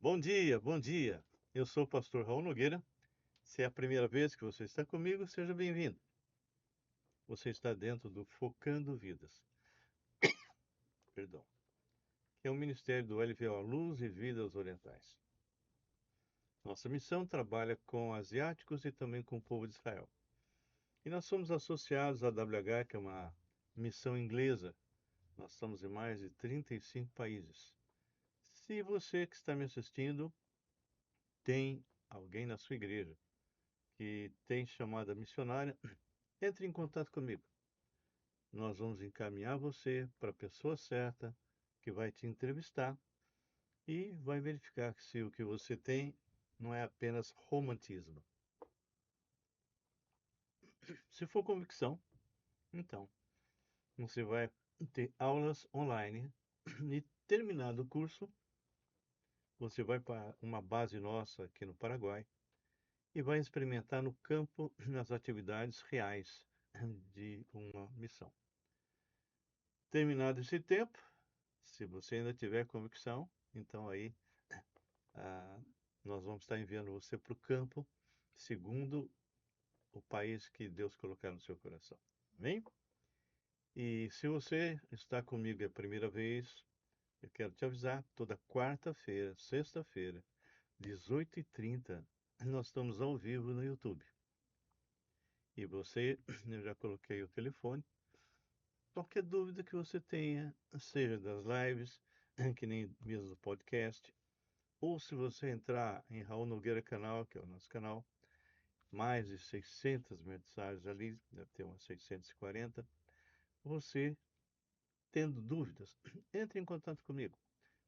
Bom dia, bom dia. Eu sou o pastor Raul Nogueira. Se é a primeira vez que você está comigo, seja bem-vindo. Você está dentro do Focando Vidas, perdão, que é um ministério do LVO Luz e Vidas Orientais. Nossa missão trabalha com asiáticos e também com o povo de Israel. E nós somos associados à WH, que é uma missão inglesa. Nós estamos em mais de 35 países. Se você que está me assistindo tem alguém na sua igreja que tem chamada missionária, entre em contato comigo. Nós vamos encaminhar você para a pessoa certa que vai te entrevistar e vai verificar se o que você tem não é apenas romantismo. Se for convicção, então você vai ter aulas online e terminado o curso, você vai para uma base nossa aqui no Paraguai e vai experimentar no campo nas atividades reais de uma missão. Terminado esse tempo, se você ainda tiver convicção, então aí ah, nós vamos estar enviando você para o campo, segundo o país que Deus colocar no seu coração. Amém? E se você está comigo a primeira vez, eu quero te avisar, toda quarta-feira, sexta-feira, 18h30, nós estamos ao vivo no YouTube. E você, eu já coloquei o telefone. Qualquer dúvida que você tenha, seja das lives, que nem mesmo do podcast, ou se você entrar em Raul Nogueira Canal, que é o nosso canal, mais de 600 mensagens ali, deve ter umas 640. Você, tendo dúvidas, entre em contato comigo,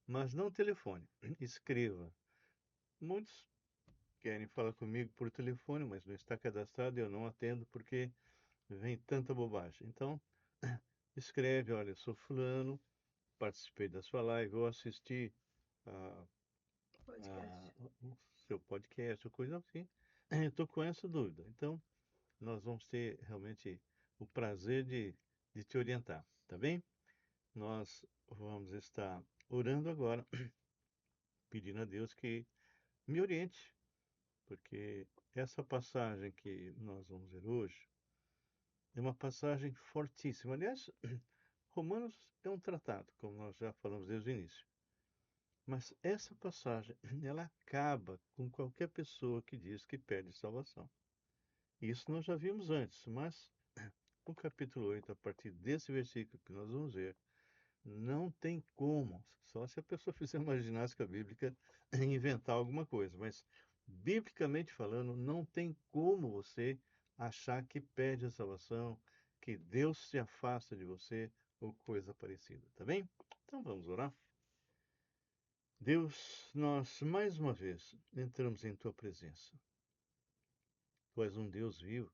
mas não telefone, escreva. Muitos querem falar comigo por telefone, mas não está cadastrado e eu não atendo porque vem tanta bobagem. Então, escreve, olha, eu sou fulano, participei da sua live, ou assisti a, Podcast. o seu podcast, ou coisa assim. Eu estou com essa dúvida. Então, nós vamos ter realmente o prazer de te orientar, tá bem? Nós vamos estar orando agora, pedindo a Deus que me oriente, porque essa passagem que nós vamos ver hoje é uma passagem fortíssima. Aliás, Romanos é um tratado, como nós já falamos desde o início. Mas essa passagem, ela acaba com qualquer pessoa que diz que perde salvação. Isso nós já vimos antes, mas o capítulo 8, a partir desse versículo que nós vamos ver, não tem como, só se a pessoa fizer uma ginástica bíblica e inventar alguma coisa, mas biblicamente falando, não tem como você achar que perde a salvação, que Deus se afasta de você ou coisa parecida, tá bem? Então vamos orar. Deus, nós mais uma vez entramos em tua presença. Tu és um Deus vivo,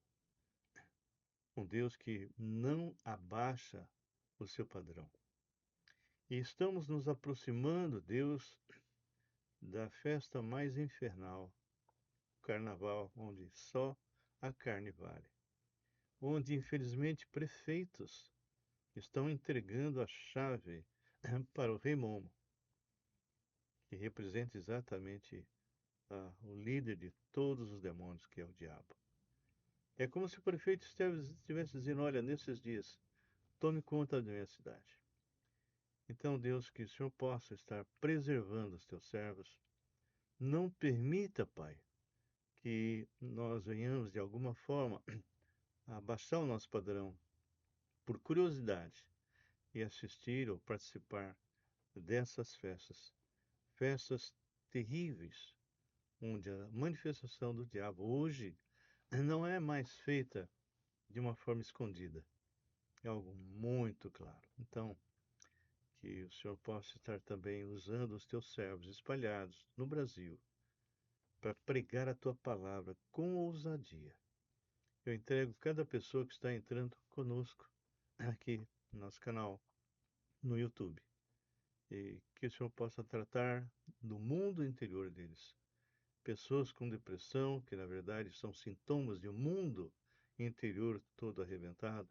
um Deus que não abaixa o seu padrão. E estamos nos aproximando, Deus, da festa mais infernal, o carnaval, onde só a carne vale. Onde, infelizmente, prefeitos estão entregando a chave para o rei Momo, que representa exatamente o líder de todos os demônios, que é o diabo. É como se o prefeito estivesse dizendo: olha, nesses dias, tome conta da minha cidade. Então, Deus, que o Senhor possa estar preservando os teus servos. Não permita, Pai, que nós venhamos de alguma forma a baixar o nosso padrão por curiosidade e assistir ou participar dessas festas. Festas terríveis, onde a manifestação do diabo hoje não é mais feita de uma forma escondida. É algo muito claro. Então, que o Senhor possa estar também usando os teus servos espalhados no Brasil para pregar a tua palavra com ousadia. Eu entrego cada pessoa que está entrando conosco aqui no nosso canal no YouTube. E que o Senhor possa tratar do mundo interior deles. Pessoas com depressão, que na verdade são sintomas de um mundo interior todo arrebentado.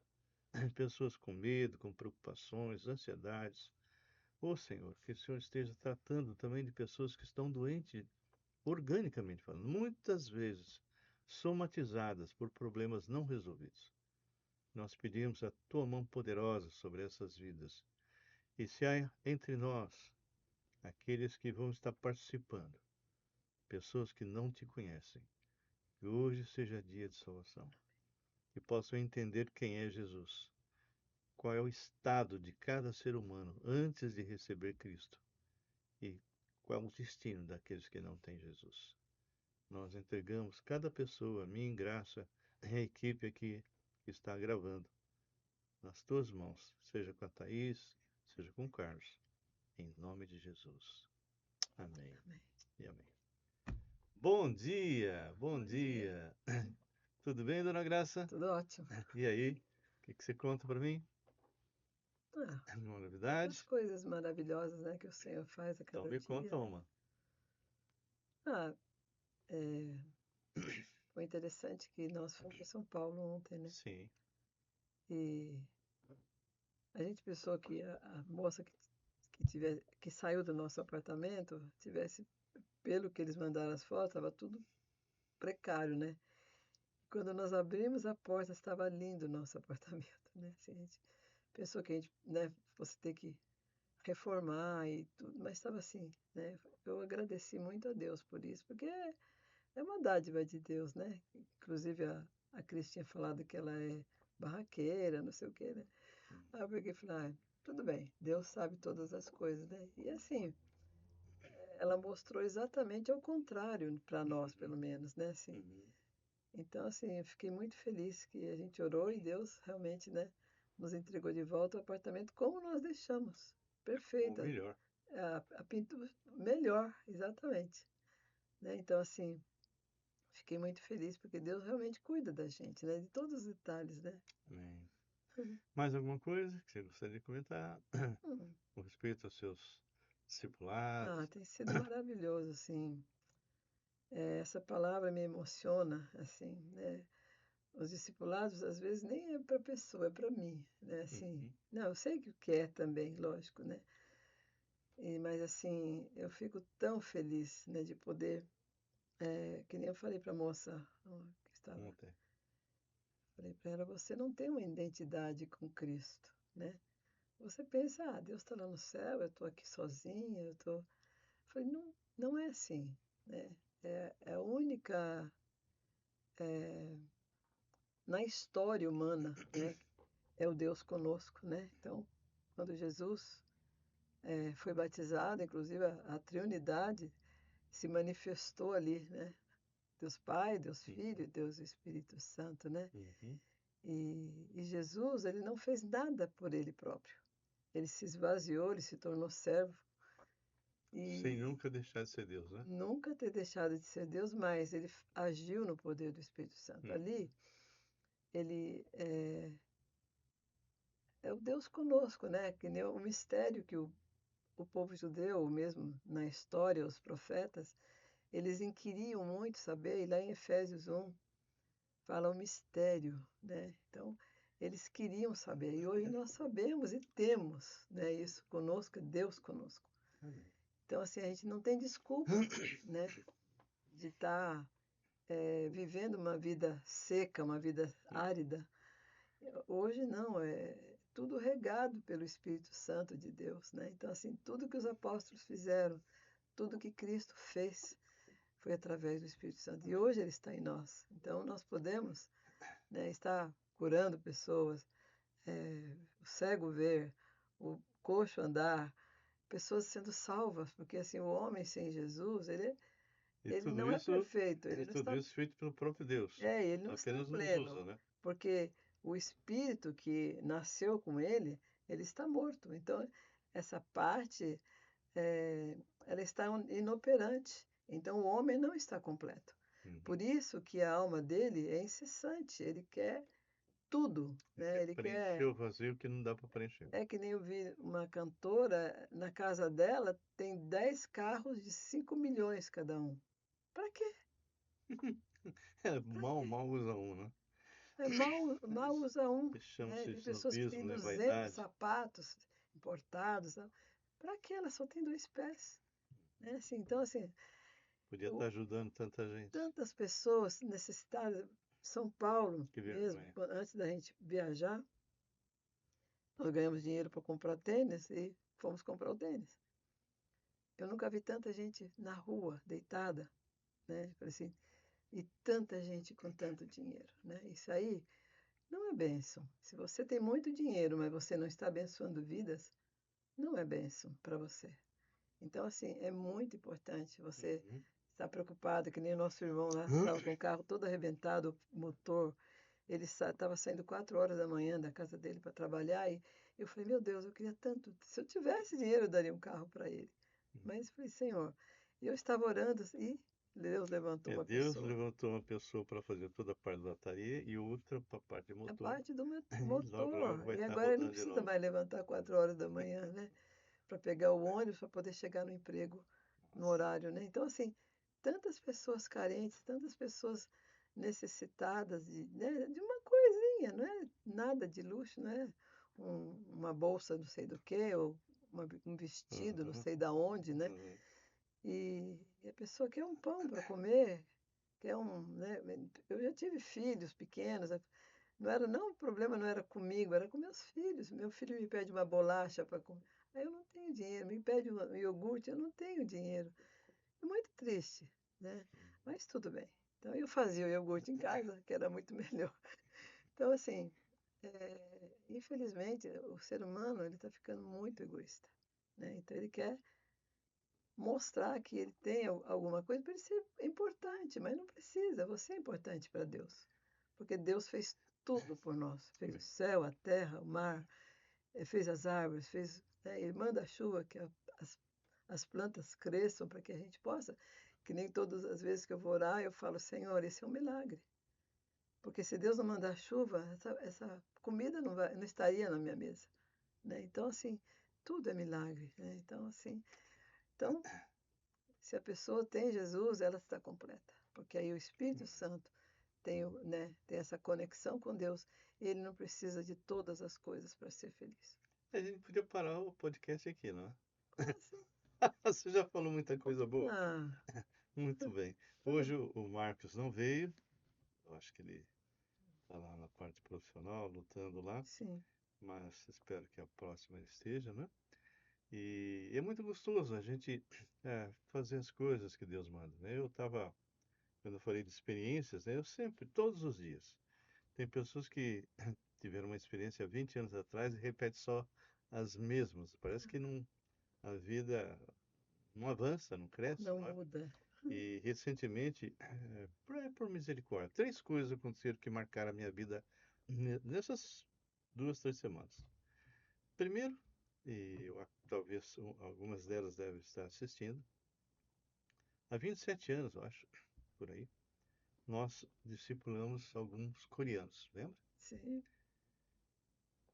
Pessoas com medo, com preocupações, ansiedades, Ô Senhor, que o Senhor esteja tratando também de pessoas que estão doentes, organicamente falando, muitas vezes somatizadas por problemas não resolvidos. Nós pedimos a tua mão poderosa sobre essas vidas. E se há entre nós aqueles que vão estar participando, pessoas que não te conhecem, que hoje seja dia de salvação, que possam entender quem é Jesus, qual é o estado de cada ser humano antes de receber Cristo e qual é o destino daqueles que não têm Jesus. Nós entregamos cada pessoa, a mim, Graça, a equipe aqui que está gravando, nas tuas mãos, seja com a Thaís, seja com o Carlos, em nome de Jesus. Amém Amém. e amém. Bom dia, bom Bom dia. dia. Tudo bem, dona Graça? Tudo ótimo. E aí, o que você conta para mim? Ah, Uma tantas novidade? coisas maravilhosas, né, que o Senhor faz a Então cada me conta dia. uma. Ah, é, foi interessante que nós fomos para São Paulo ontem, né? Sim. E a gente pensou que a moça que saiu do nosso apartamento tivesse, pelo que eles mandaram as fotos, estava tudo precário, né? Quando nós abrimos a porta, estava lindo o nosso apartamento, né? Assim, a gente pensou que a gente, né, fosse ter que reformar e tudo, mas estava assim, né? Eu agradeci muito a Deus por isso, porque é uma dádiva de Deus, né? Inclusive a Cris tinha falado que ela é barraqueira, não sei o quê, né? Aí eu peguei e falei, ah, tudo bem, Deus sabe todas as coisas, né? E assim, ela mostrou exatamente ao contrário para nós, pelo menos, né? Assim, Uhum. então, assim, eu fiquei muito feliz que a gente orou e Deus realmente, né, nos entregou de volta o apartamento como nós deixamos. Ou Perfeita. melhor. A pintura melhor, exatamente. Né? Então, assim, fiquei muito feliz porque Deus realmente cuida da gente, né? De todos os detalhes, né? Amém. Mais alguma coisa que você gostaria de comentar Hum. com respeito aos seus Ah, discipulados? tem sido maravilhoso, assim. Essa palavra me emociona, assim, né? Os discipulados, às vezes, nem é para a pessoa, é para mim, né? Assim, Uhum. não, eu sei que o que é também, lógico, né? Mas, assim, eu fico tão feliz, né, de poder, que nem eu falei para a moça que estava, Ontem. falei para ela, você não tem uma identidade com Cristo, né? Você pensa, ah, Deus está lá no céu, eu estou aqui sozinha, eu estou... Falei, não, não é assim, né? É a única, é, na história humana, né? É o Deus conosco, né? Então, quando Jesus foi batizado, inclusive a Trindade se manifestou ali, né? Deus Pai, Deus Filho, Uhum. e Deus Espírito Santo, né? Uhum. E Jesus, ele não fez nada por ele próprio. Ele se esvaziou, ele se tornou servo Sem e nunca deixar de ser Deus, né? nunca ter deixado de ser Deus, mas ele agiu no poder do Espírito Santo. Uhum. Ali, ele é o Deus conosco, né? Que nem o mistério que o povo judeu, mesmo na história, os profetas, eles inquiriam muito saber, e lá em Efésios 1 fala o mistério, né? Então, eles queriam saber, e hoje nós sabemos e temos, né, isso conosco, Deus conosco. Amém. Então, assim, a gente não tem desculpa, né, de estar vivendo uma vida seca, uma vida árida. Hoje não, é tudo regado pelo Espírito Santo de Deus, né? Então, assim, tudo que os apóstolos fizeram, tudo que Cristo fez, foi através do Espírito Santo. E hoje ele está em nós. Então, nós podemos, né, estar curando pessoas, o cego ver, o coxo andar, pessoas sendo salvas, porque assim, o homem sem Jesus, E ele tudo não é isso, perfeito, e tudo isso feito pelo próprio Deus. ele não está Apenas nos pleno, usa, né? porque o espírito que nasceu com ele está morto. Então, essa parte, eh, ela está inoperante. Então, o homem não está completo. Por Uhum. isso que a alma dele é incessante, ele quer tudo, Ele né? quer Ele preencher quer. o vazio que não dá para preencher. É que nem eu vi uma cantora, na casa dela tem 10 carros de 5 milhões cada um. Para quê? É, Para mal, quê? mal usa um, né? Mal usa um, Que né? chama-se Tem pessoas que têm snobismo, né? 200 Vaidade. sapatos importados, né? Para que ela só tem 2 pés? Né? Assim, então, assim, Podia estar o- ajudando tanta gente. tantas pessoas necessitadas. São Paulo, Que mesmo, vergonha. antes da gente viajar, nós ganhamos dinheiro para comprar tênis e fomos comprar o tênis. Eu nunca vi tanta gente na rua, deitada, né? Falei assim, e tanta gente com tanto dinheiro, né? Isso aí não é bênção. Se você tem muito dinheiro, mas você não está abençoando vidas, não é bênção para você. Então, assim, é muito importante você Uhum. estar preocupado, que nem o nosso irmão lá Hã? estava com o carro todo arrebentado, o motor. Ele estava saindo 4 horas da manhã da casa dele para trabalhar e eu falei, meu Deus, eu queria tanto. Se eu tivesse dinheiro, eu daria um carro para ele. Mas falei, Senhor, e eu estava orando e Deus levantou uma Deus pessoa. levantou uma pessoa para fazer toda a parte da lataria e outra para a parte de A motor. parte do E logo, motor. logo vai E estar agora ele não rodando de precisa novo. mais levantar 4 horas da manhã, né? Para pegar o ônibus, para poder chegar no emprego no Nossa. horário, né? Então, assim, tantas pessoas carentes, tantas pessoas necessitadas de, né, de uma coisinha, não é nada de luxo, não é uma bolsa não sei do que, ou um vestido não Uhum, sei da onde, né? uhum, E a pessoa quer um pão para comer, quer um, né? Eu já tive filhos pequenos, não era, não, o problema não era comigo, era com meus filhos. Meu filho me pede uma bolacha para comer. Aí eu não tenho dinheiro. Me pede um iogurte, eu não tenho dinheiro. É muito triste, né? Mas tudo bem. Então eu fazia o iogurte em casa, que era muito melhor. Então, assim, infelizmente, o ser humano ele está ficando muito egoísta, né? Então ele quer mostrar que ele tem alguma coisa para ele ser importante, mas não precisa. Você é importante para Deus, porque Deus fez tudo por nós. Fez o céu, a terra, o mar, fez as árvores, fez, né, ele manda a chuva que as, as plantas cresçam para que a gente possa. Que nem todas as vezes que eu vou orar, eu falo, Senhor, esse é um milagre. Porque se Deus não mandar chuva, essa comida não estaria na minha mesa. Né? Então, assim, tudo é milagre. Né? Então, assim, então, se a pessoa tem Jesus, ela está completa. Porque aí o Espírito Santo né, tem essa conexão com Deus. E ele não precisa de todas as coisas para ser feliz. A gente podia parar o podcast aqui, não é? Como assim? Você já falou muita coisa boa. Ah, Muito bem. tudo Hoje o Marcos não veio. Eu acho que ele está lá na parte profissional, lutando lá. sim, Mas espero que a próxima ele esteja, né? E é muito gostoso a gente fazer as coisas que Deus manda, né? Quando eu falei de experiências, né? Eu sempre, todos os dias. Tem pessoas que tiveram uma experiência há 20 anos atrás e repetem só as mesmas. Parece que não, a vida não avança, não cresce, não não é? muda. E recentemente, por misericórdia, 3 coisas aconteceram que marcaram a minha vida nessas 2, 3 semanas. Primeiro, talvez algumas delas devem estar assistindo, há 27 anos, eu acho, por aí, nós discipulamos alguns coreanos, lembra? Sim,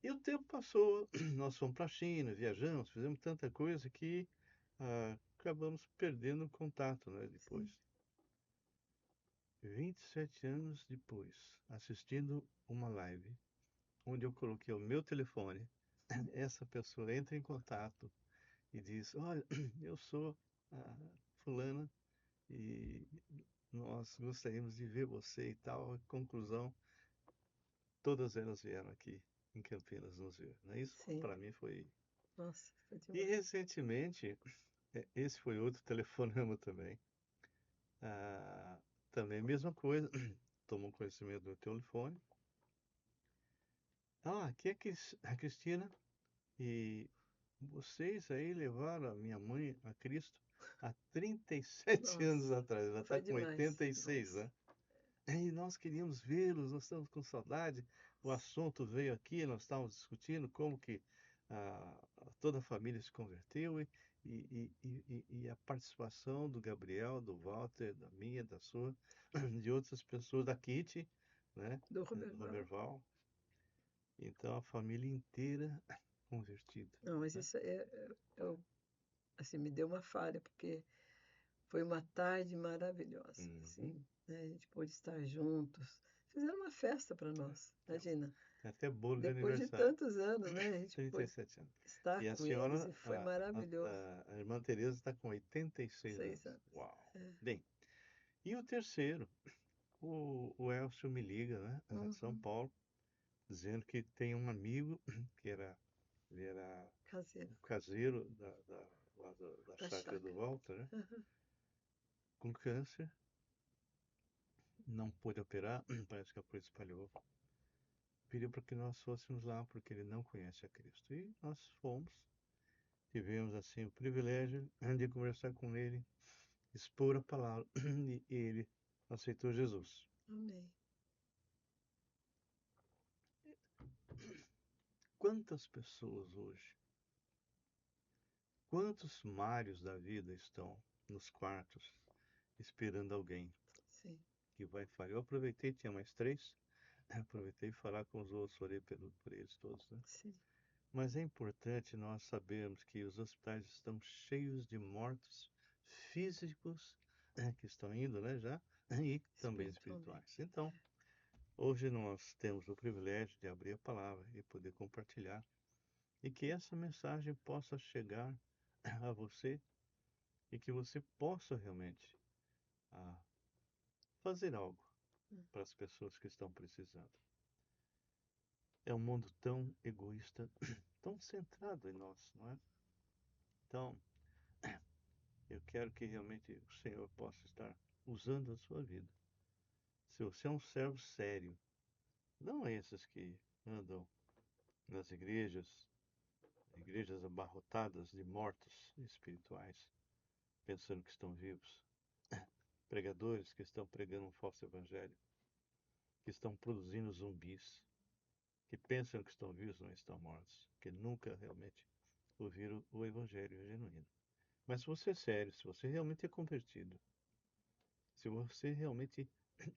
E o tempo passou, nós fomos para a China, viajamos, fizemos tanta coisa que acabamos perdendo o contato, né, depois. sim. 27 anos depois, assistindo uma live, onde eu coloquei o meu telefone, essa pessoa entra em contato e diz: Olha, eu sou a fulana e nós gostaríamos de ver você e tal. Conclusão, todas elas vieram aqui em Campinas nos ver. Né? Isso Sim. para mim foi. Nossa, foi E demais. recentemente, esse foi outro telefonema também. Ah, também a mesma coisa, tomou conhecimento do telefone. Ah, aqui é a Cristina e vocês aí levaram a minha mãe a Cristo há 37 anos Nossa, atrás. Ela está foi com demais. 86, Nossa. né? E nós queríamos vê-los, nós estamos com saudade. O assunto veio aqui, nós estávamos discutindo como que toda a família se converteu e a participação do Gabriel, do Walter, da minha, da sua, de outras pessoas, da Kitty, né? Do Do Roberval. Roberval. Então a família inteira convertida. Não, mas Né? isso assim, me deu uma falha, porque foi uma tarde maravilhosa, Uhum. assim, né? A gente pôde estar juntos. Fizeram uma festa para nós, imagina. Até bolo de Depois de aniversário. tantos anos, né? A gente pôde 37 anos. estar E a com eles senhora, e foi maravilhoso. a irmã Teresa está com 86 6 anos. anos. Uau! Bem, e o terceiro, o Elcio me liga, né, de São Uhum. Paulo, dizendo que tem um amigo que ele era Caseiro, o caseiro lá da da chácara chácara. do Walter, né, Uhum. com câncer, não pôde operar, parece que a coisa espalhou. Pediu para que nós fôssemos lá, porque ele não conhece a Cristo. E nós fomos, tivemos assim o privilégio de conversar com ele, expor a palavra, e ele aceitou Jesus. Amém. Quantas pessoas hoje, quantos Mários da vida estão nos quartos esperando alguém Sim, que vai falar? Eu aproveitei, tinha mais três, aproveitei falar com os outros, orei por eles todos, né? sim. Mas é importante nós sabermos que os hospitais estão cheios de mortos físicos que estão indo, né, já, e também Espiritualmente. espirituais. Então, hoje nós temos o privilégio de abrir a palavra e poder compartilhar e que essa mensagem possa chegar a você e que você possa realmente ah, fazer algo Hum. para as pessoas que estão precisando. É um mundo tão egoísta, tão centrado em nós, não é? Então, eu quero que realmente o Senhor possa estar usando a sua vida. Se você é um servo sério, não esses que andam nas igrejas abarrotadas de mortos espirituais, pensando que estão vivos, pregadores que estão pregando um falso evangelho, que estão produzindo zumbis, que pensam que estão vivos, não estão mortos, que nunca realmente ouviram o evangelho genuíno. Mas se você é sério, se você realmente é convertido, se você realmente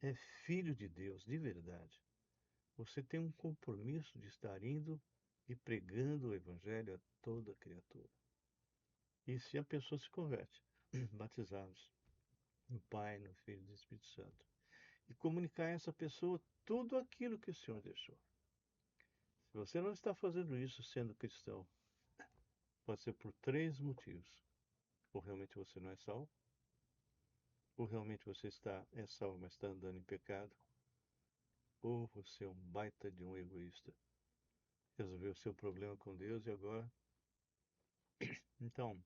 é filho de Deus de verdade, você tem um compromisso de estar indo e pregando o evangelho a toda criatura. E se a pessoa se converte, batizados no Pai, no Filho e no Espírito Santo, e comunicar a essa pessoa tudo aquilo que o Senhor deixou. Se você não está fazendo isso sendo cristão, pode ser por três motivos. Ou realmente você não é salvo, ou realmente você é salvo, mas está andando em pecado, ou você é um baita de um egoísta. Resolveu o seu problema com Deus e agora. Então,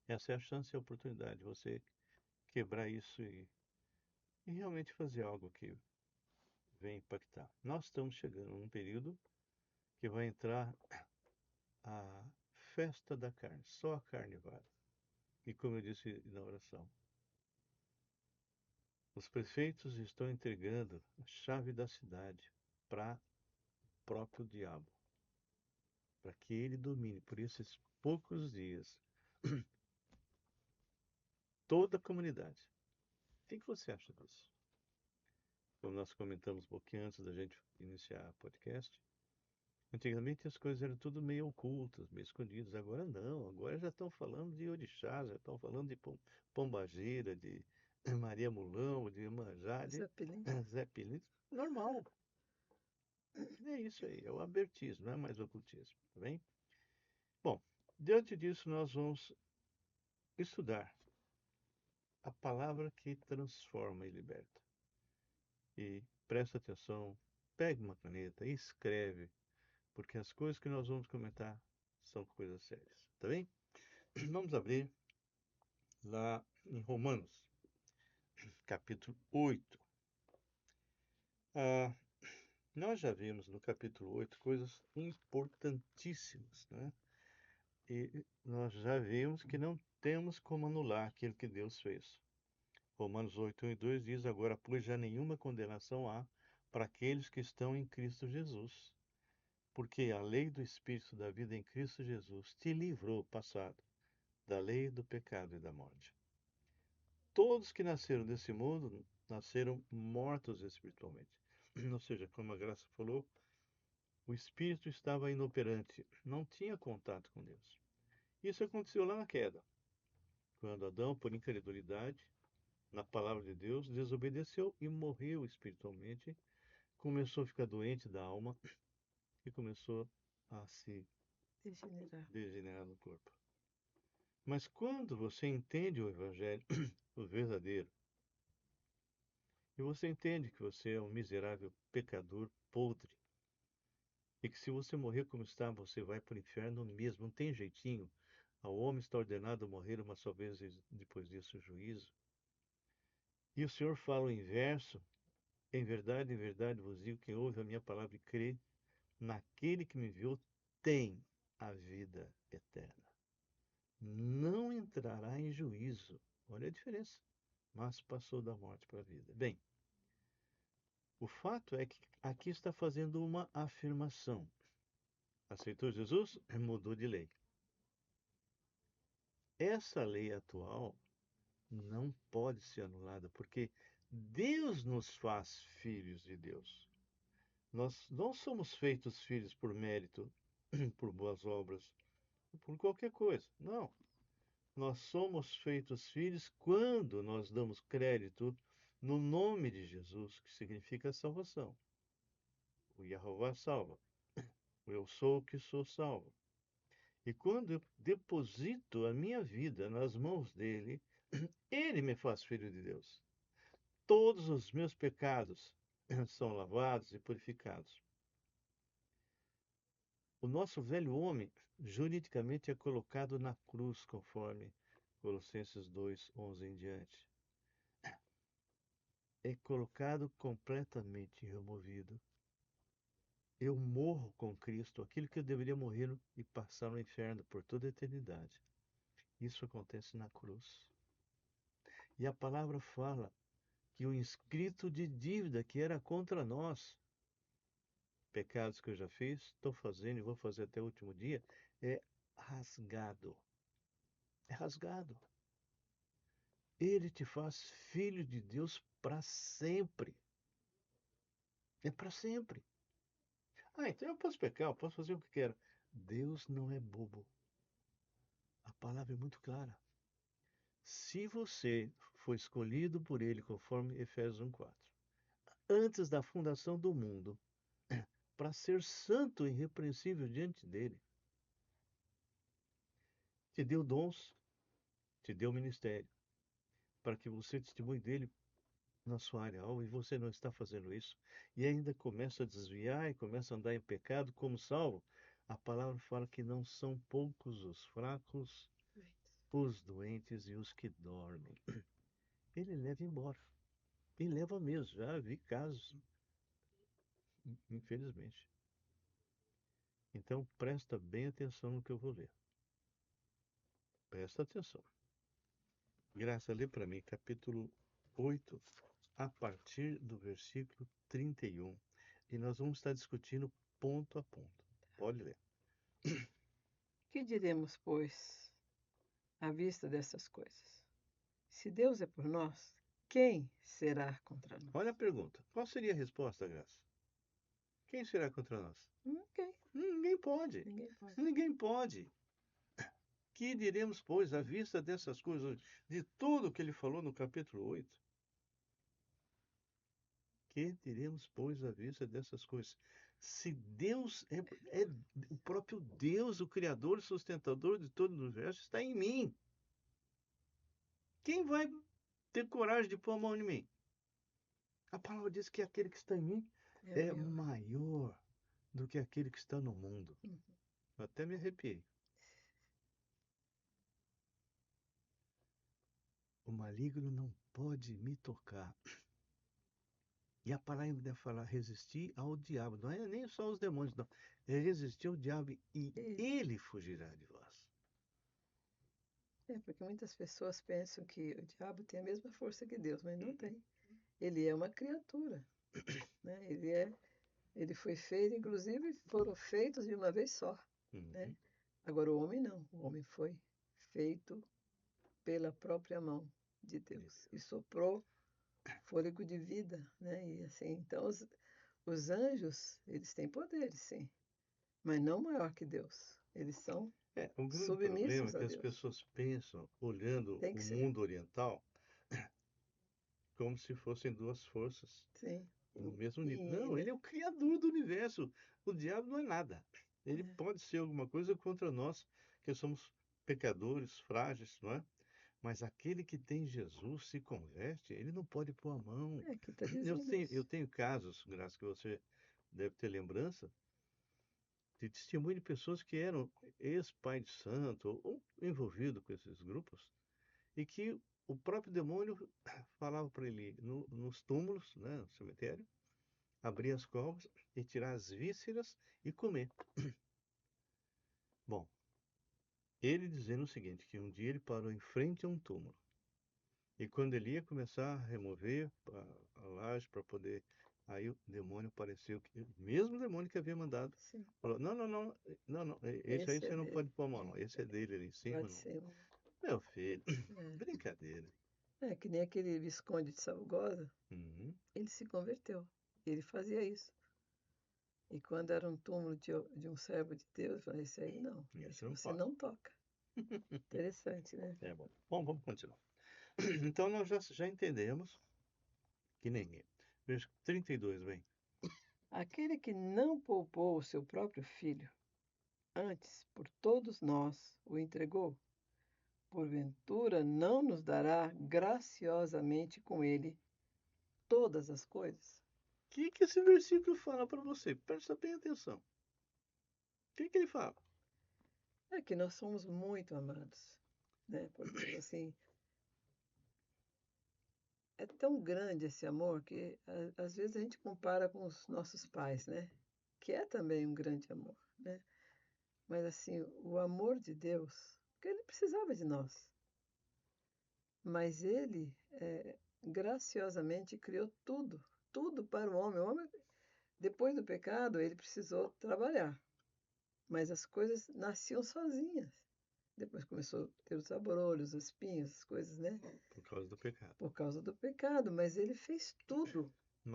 essa é a chance e a oportunidade de você quebrar isso e realmente fazer algo que venha impactar. Nós estamos chegando num período que vai entrar a festa da carne, só a carne vale. E como eu disse na oração, os prefeitos estão entregando a chave da cidade para o próprio diabo, para que ele domine por esses poucos dias toda a comunidade. O que você acha disso? Como nós comentamos um pouquinho antes da gente iniciar o podcast, antigamente as coisas eram tudo meio ocultas, meio escondidas. Agora não, agora já estão falando de orixá, já estão falando de pombagira, de Maria Mulão, de Iemanjá, de Zeppelin. Zé Pilintra. Normal. É isso aí, é o abertismo, não é mais ocultismo, tá bem? Bom, diante disso nós vamos estudar a palavra que transforma e liberta. E presta atenção, pegue uma caneta e escreve, porque as coisas que nós vamos comentar são coisas sérias, tá bem? Vamos abrir lá em Romanos, capítulo 8. Ah, nós já vimos no capítulo 8 coisas importantíssimas, né? E nós já vimos que não temos como anular aquilo que Deus fez. Romanos 8, 1 e 2 diz: Agora, pois, já nenhuma condenação há para aqueles que estão em Cristo Jesus. Porque a lei do Espírito da vida em Cristo Jesus te livrou, passado, da lei do pecado e da morte. Todos que nasceram desse mundo nasceram mortos espiritualmente. Ou seja, como a Graça falou, o Espírito estava inoperante, não tinha contato com Deus. Isso aconteceu lá na queda, quando Adão, por incredulidade, na palavra de Deus, desobedeceu e morreu espiritualmente começou a ficar doente da alma e começou a se Degenerar. degenerar no corpo. Mas quando você entende o Evangelho, o verdadeiro, e você entende que você é um miserável pecador podre, e que se você morrer como está, você vai para o inferno mesmo, não tem jeitinho. Ao homem está ordenado morrer uma só vez e depois disso o juízo. E o Senhor fala o inverso: em verdade vos digo, quem ouve a minha palavra e crê naquele que me enviou tem a vida eterna. Não entrará em juízo. Olha a diferença. Mas passou da morte para a vida. Bem, o fato é que aqui está fazendo uma afirmação. Aceitou Jesus? Mudou de lei. Essa lei atual não pode ser anulada, porque Deus nos faz filhos de Deus. Nós não somos feitos filhos por mérito, por boas obras, por qualquer coisa. Não. Nós somos feitos filhos quando nós damos crédito no nome de Jesus, que significa salvação. O Yahová salva. O eu sou o que sou salvo. E quando eu deposito a minha vida nas mãos dele, ele me faz filho de Deus. Todos os meus pecados são lavados e purificados. O nosso velho homem, juridicamente, é colocado na cruz, conforme Colossenses 2, 11 em diante. É colocado completamente removido. Eu morro com Cristo, aquilo que eu deveria morrer e passar no inferno por toda a eternidade. Isso acontece na cruz. E a palavra fala que o inscrito de dívida que era contra nós, pecados que eu já fiz, estou fazendo e vou fazer até o último dia, é rasgado. É rasgado. Ele te faz filho de Deus para sempre. É para sempre. Ah, então eu posso pecar, eu posso fazer o que quero. Deus não é bobo. A palavra é muito clara. Se você foi escolhido por Ele, conforme Efésios 1:4, antes da fundação do mundo, para ser santo e irrepreensível diante dele, te deu dons, te deu ministério, para que você testemunhe dele na sua área alvo, e você não está fazendo isso, e ainda começa a desviar e começa a andar em pecado como salvo. A palavra fala que não são poucos os fracos, os doentes e os que dormem. Ele leva embora. E leva mesmo, já vi casos, infelizmente. Então presta bem atenção no que eu vou ler. Presta atenção. Graça, lê para mim capítulo 8, a partir do versículo 31. E nós vamos estar discutindo ponto a ponto. Pode ler. Que diremos, pois, à vista dessas coisas? Se Deus é por nós, quem será contra nós? Olha a pergunta. Qual seria a resposta, Graça? Quem será contra nós? Quem? Ninguém pode. Ninguém pode. Ninguém pode. Que diremos, pois, à vista dessas coisas, de tudo que ele falou no capítulo 8? Que diremos, pois, à vista dessas coisas? Se Deus é o próprio Deus, o Criador e sustentador de todo o universo, está em mim. Quem vai ter coragem de pôr a mão em mim? A palavra diz que aquele que está em mim é maior do que aquele que está no mundo. Eu até me arrepiei. O maligno não pode me tocar. E a palavra ainda fala resistir ao diabo. Não é nem só os demônios, não. É resistir ao diabo e ele fugirá de vós. Porque muitas pessoas pensam que o diabo tem a mesma força que Deus, mas não tem. Ele é uma criatura, né? Ele foi feito, inclusive foram feitos de uma vez só, né? Agora o homem não. O homem foi feito pela própria mão de Deus e soprou fôlego de vida, né? E assim, então os anjos, eles têm poderes, sim, mas não maior que Deus. Eles são O grande problema é submissos a que as Deus. pessoas pensam, olhando Tem o que ser. mundo oriental, como se fossem duas forças. Sim. no mesmo nível. E, Não, ele é o criador do universo. O diabo não é nada. Ele pode ser alguma coisa contra nós, que somos pecadores, frágeis, não é? Mas aquele que tem Jesus se converte, ele não pode pôr a mão. aqui está Eu dizendo tenho, isso. eu tenho casos, Graça, que você deve ter lembrança, de testemunho de pessoas que eram ex-pai de santo ou envolvido com esses grupos, e que o próprio demônio falava para ele ir nos túmulos, né, no cemitério, abrir as covas e tirar as vísceras e comer. Bom, ele dizendo o seguinte, que um dia ele parou em frente a um túmulo. E quando ele ia começar a remover a laje para poder. Aí o demônio apareceu, o mesmo demônio que havia mandado. Sim, Falou: não, não, não, não, não, esse aí esse é você não dele. pode pôr a mão, não. Esse é dele ali em cima, Pode não. ser. Meu filho, É. brincadeira. É que nem aquele Visconde de Sabugosa, Uhum, ele se converteu. Ele fazia isso. E quando era um túmulo de um servo de Deus, eu falei, esse aí não, esse esse não você pode. não toca. Interessante, né? É bom. Bom, vamos continuar. Então nós já entendemos que ninguém. Versículo 32, bem. Aquele que não poupou o seu próprio filho, antes por todos nós o entregou, porventura não nos dará graciosamente com ele todas as coisas? O que, que esse versículo fala para você? Presta bem atenção. O que, que ele fala? É que nós somos muito amados, né? Porque assim, é tão grande esse amor que às vezes a gente compara com os nossos pais, né? Que é também um grande amor, né? Mas assim, o amor de Deus, porque ele precisava de nós, mas ele graciosamente criou tudo, tudo para o homem. O homem, depois do pecado, ele precisou trabalhar, mas as coisas nasciam sozinhas. Depois começou a ter os abrolhos, os espinhos, as coisas, né? Por causa do pecado. Por causa do pecado, mas ele fez tudo.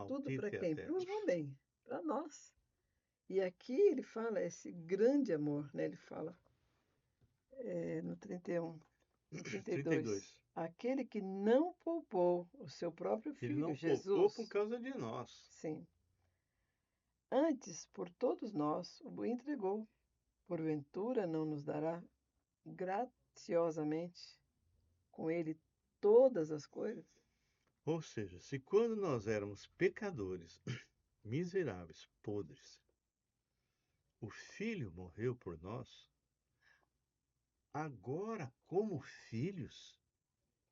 Tudo para Maldita é a quem? Para terra. o homem, para nós. E aqui ele fala esse grande amor, né? Ele fala no 31, no 32. 32. Aquele que não poupou o seu próprio Ele filho, não poupou por Jesus, causa de nós. sim, antes por todos nós o entregou. Porventura não nos dará graciosamente com ele todas as coisas? Ou seja, se quando nós éramos pecadores, miseráveis, podres, o Filho morreu por nós, agora, como filhos,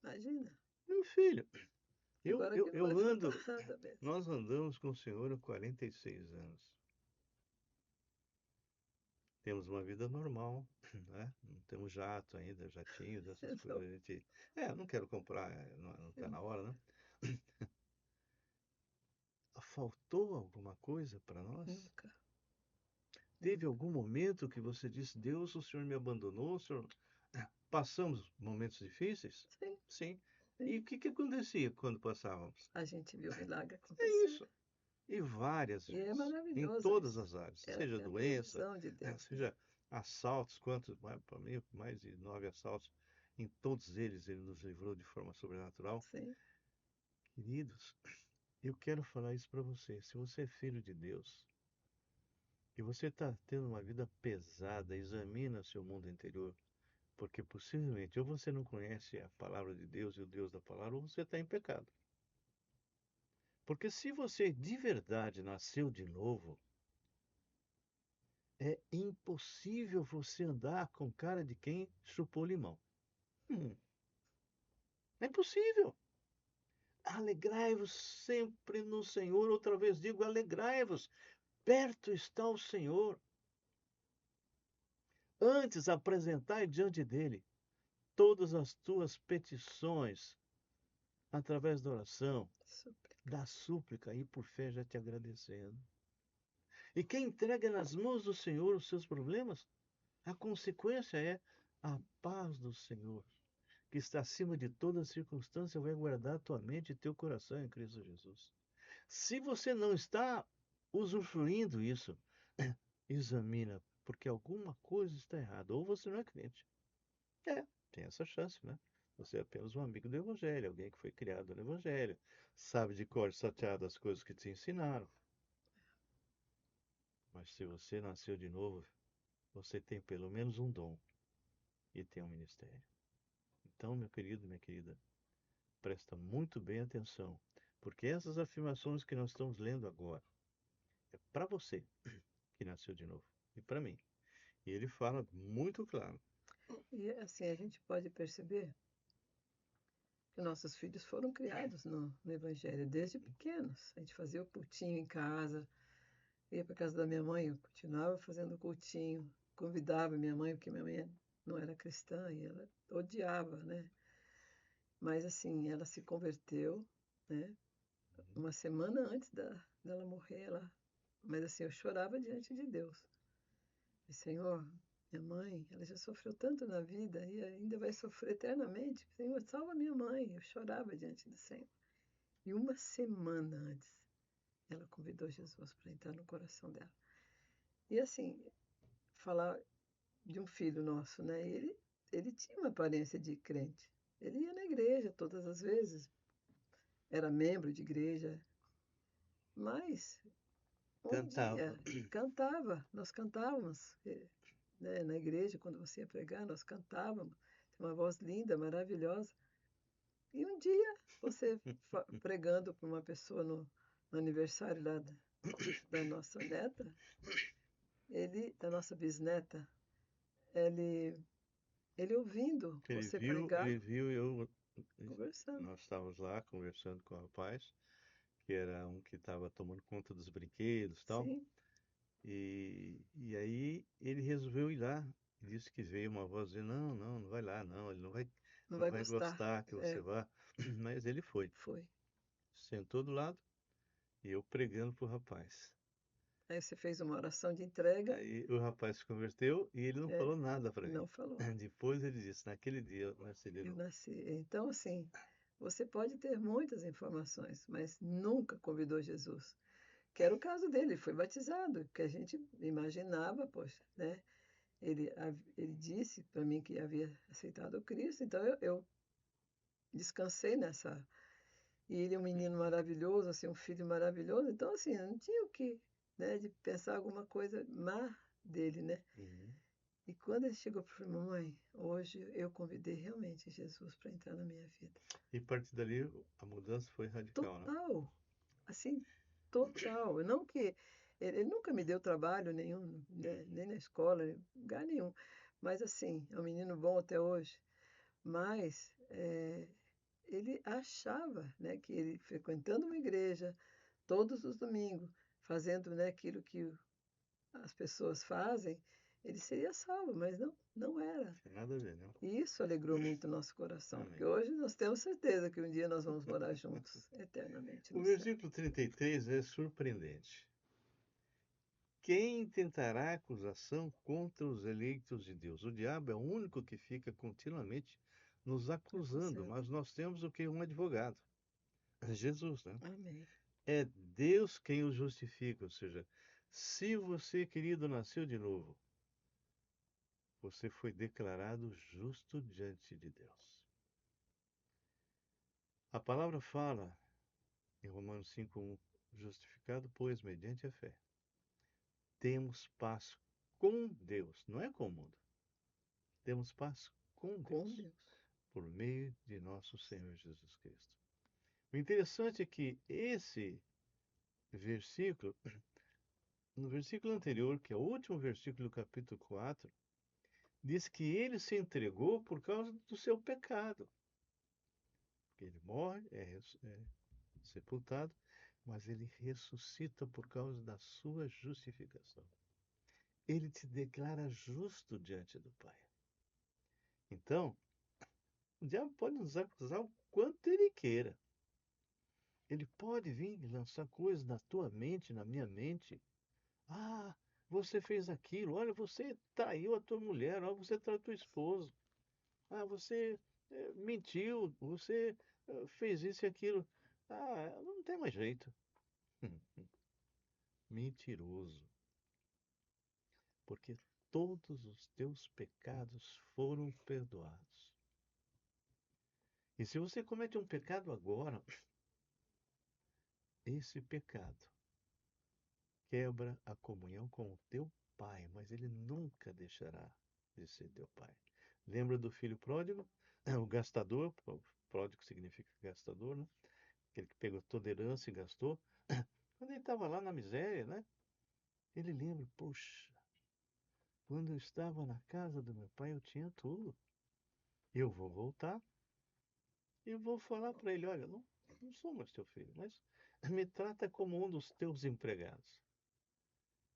Imagina. meu filho, eu, Agora eu, que não vai eu faltar ando, nada mesmo. nós andamos com o Senhor há 46 anos. Temos uma vida normal, né? Não temos jato ainda, jatinhos, essas coisas. Não, A gente, não quero comprar, não está na hora, né? Faltou alguma coisa para nós? nunca, Teve nunca. algum momento que você disse: Deus, o Senhor me abandonou, o Senhor. Passamos momentos difíceis? Sim, Sim. sim. E o que que acontecia quando passávamos? A gente viu o milagre É acontecer. isso. E várias E é vezes, em maravilhoso todas isso. as áreas, seja É a doença, provisão de Deus, né? seja assaltos, quantos, para mim, mais de 9 assaltos, em todos eles ele nos livrou de forma sobrenatural. Sim, Queridos, eu quero falar isso para você. Se você é filho de Deus e você está tendo uma vida pesada, examina seu mundo interior. Porque possivelmente ou você não conhece a palavra de Deus e o Deus da palavra, ou você está em pecado. Porque se você de verdade nasceu de novo, é impossível você andar com cara de quem chupou limão. Hum, é impossível. Alegrai-vos sempre no Senhor. Outra vez digo, alegrai-vos. Perto está o Senhor. Antes apresentai diante dele todas as tuas petições através da oração, súplica. da súplica e por fé já te agradecendo. E quem entrega nas mãos do Senhor os seus problemas, a consequência é a paz do Senhor, que está acima de toda circunstância, vai guardar tua mente e teu coração em Cristo Jesus. Se você não está usufruindo isso, examina, porque alguma coisa está errada, ou você não é crente. É, tem essa chance, né? Você é apenas um amigo do Evangelho, alguém que foi criado no Evangelho, sabe de cor e salteado as coisas que te ensinaram. Mas se você nasceu de novo, você tem pelo menos um dom e tem um ministério. Então, meu querido, minha querida, presta muito bem atenção, porque essas afirmações que nós estamos lendo agora é para você que nasceu de novo e para mim. E ele fala muito claro. E assim, a gente pode perceber que nossos filhos foram criados no Evangelho desde pequenos. A gente fazia o cultinho em casa, ia para casa da minha mãe, eu continuava fazendo o cultinho, convidava minha mãe, porque minha mãe não era cristã e ela odiava, né? Mas assim, ela se converteu, né? Uma semana antes dela morrer, mas assim, eu chorava diante de Deus. E, Senhor, minha mãe, ela já sofreu tanto na vida e ainda vai sofrer eternamente. Senhor, salva minha mãe. Eu chorava diante do Senhor. E uma semana antes, ela convidou Jesus para entrar no coração dela. E assim, falar de um filho nosso, né? Ele tinha uma aparência de crente. Ele ia na igreja todas as vezes, era membro de igreja, mas um Cantava. dia cantava, nós cantávamos, né, na igreja, quando você ia pregar, nós cantávamos, tem uma voz linda, maravilhosa. E um dia, você pregando para uma pessoa no aniversário lá da nossa neta, da nossa bisneta, ele, ele ouvindo você pregar, Ele viu eu. conversando. Nós estávamos lá conversando com o rapaz, que era um que estava tomando conta dos brinquedos e tal. Sim, E aí ele resolveu ir lá. Disse que veio uma voz dizendo, não, não, não vai lá, não, ele não não vai vai gostar. gostar que você É, vá. Mas ele foi. foi. Sentou do lado e eu pregando pro rapaz. Aí você fez uma oração de entrega, Aí o rapaz se converteu e ele não é, falou nada para mim. não falou. Depois ele disse, naquele dia eu nasci de Eu novo. nasci. Então, assim, você pode ter muitas informações, mas nunca convidou Jesus. Que era o caso dele, ele foi batizado, que a gente imaginava, poxa, né? Ele disse para mim que havia aceitado o Cristo, então eu descansei nessa. E ele é um menino maravilhoso, assim, um filho maravilhoso, então, assim, eu não tinha o que, né, de pensar alguma coisa má dele, né? Uhum. E quando ele chegou para mim, mamãe, hoje eu convidei realmente Jesus para entrar na minha vida. E a partir dali a mudança foi radical, né? Total, assim, total. Não que ele nunca me deu trabalho nenhum, né, nem na escola, em lugar nenhum. Mas assim, é um menino bom até hoje. Mas ele achava, né, que ele frequentando uma igreja todos os domingos, fazendo, né, aquilo que as pessoas fazem, ele seria salvo, mas não era. Tem nada a ver, não? E isso alegrou muito o nosso coração, porque Amém. hoje nós temos certeza que um dia nós vamos morar juntos eternamente O no céu. versículo 33 é surpreendente. Quem tentará acusação contra os eleitos de Deus? O diabo é o único que fica continuamente nos acusando, Acusando. mas nós temos o que? Um advogado. É Jesus, né? Amém. É Deus quem o justifica, ou seja, se você, querido, nasceu de novo, você foi declarado justo diante de Deus. A palavra fala em Romanos 5:1, justificado, pois, mediante a fé, temos paz com Deus, não é com o mundo. Temos paz com Com Deus, Deus. por meio de nosso Senhor Jesus Cristo. O interessante é que esse versículo, no versículo anterior, que é o último versículo do capítulo 4, diz que ele se entregou por causa do seu pecado. Ele morre, é sepultado, mas ele ressuscita por causa da sua justificação. Ele te declara justo diante do Pai. Então, o diabo pode nos acusar o quanto ele queira. Ele pode vir e lançar coisas na tua mente, na minha mente. Ah, você fez aquilo. Olha, você traiu a tua mulher. Olha, você traiu a tua esposa. Ah, você mentiu. Você fez isso e aquilo. Ah, não tem mais jeito. Mentiroso. Porque todos os teus pecados foram perdoados. E se você comete um pecado agora, esse pecado quebra a comunhão com o teu pai, mas ele nunca deixará de ser teu pai. Lembra do filho pródigo? O gastador, pródigo significa gastador, né? Aquele que pegou toda a herança e gastou. Quando ele estava lá na miséria, né? Ele lembra, poxa, quando eu estava na casa do meu pai, eu tinha tudo. Eu vou voltar e vou falar para ele, olha, não sou mais teu filho, mas me trata como um dos teus empregados.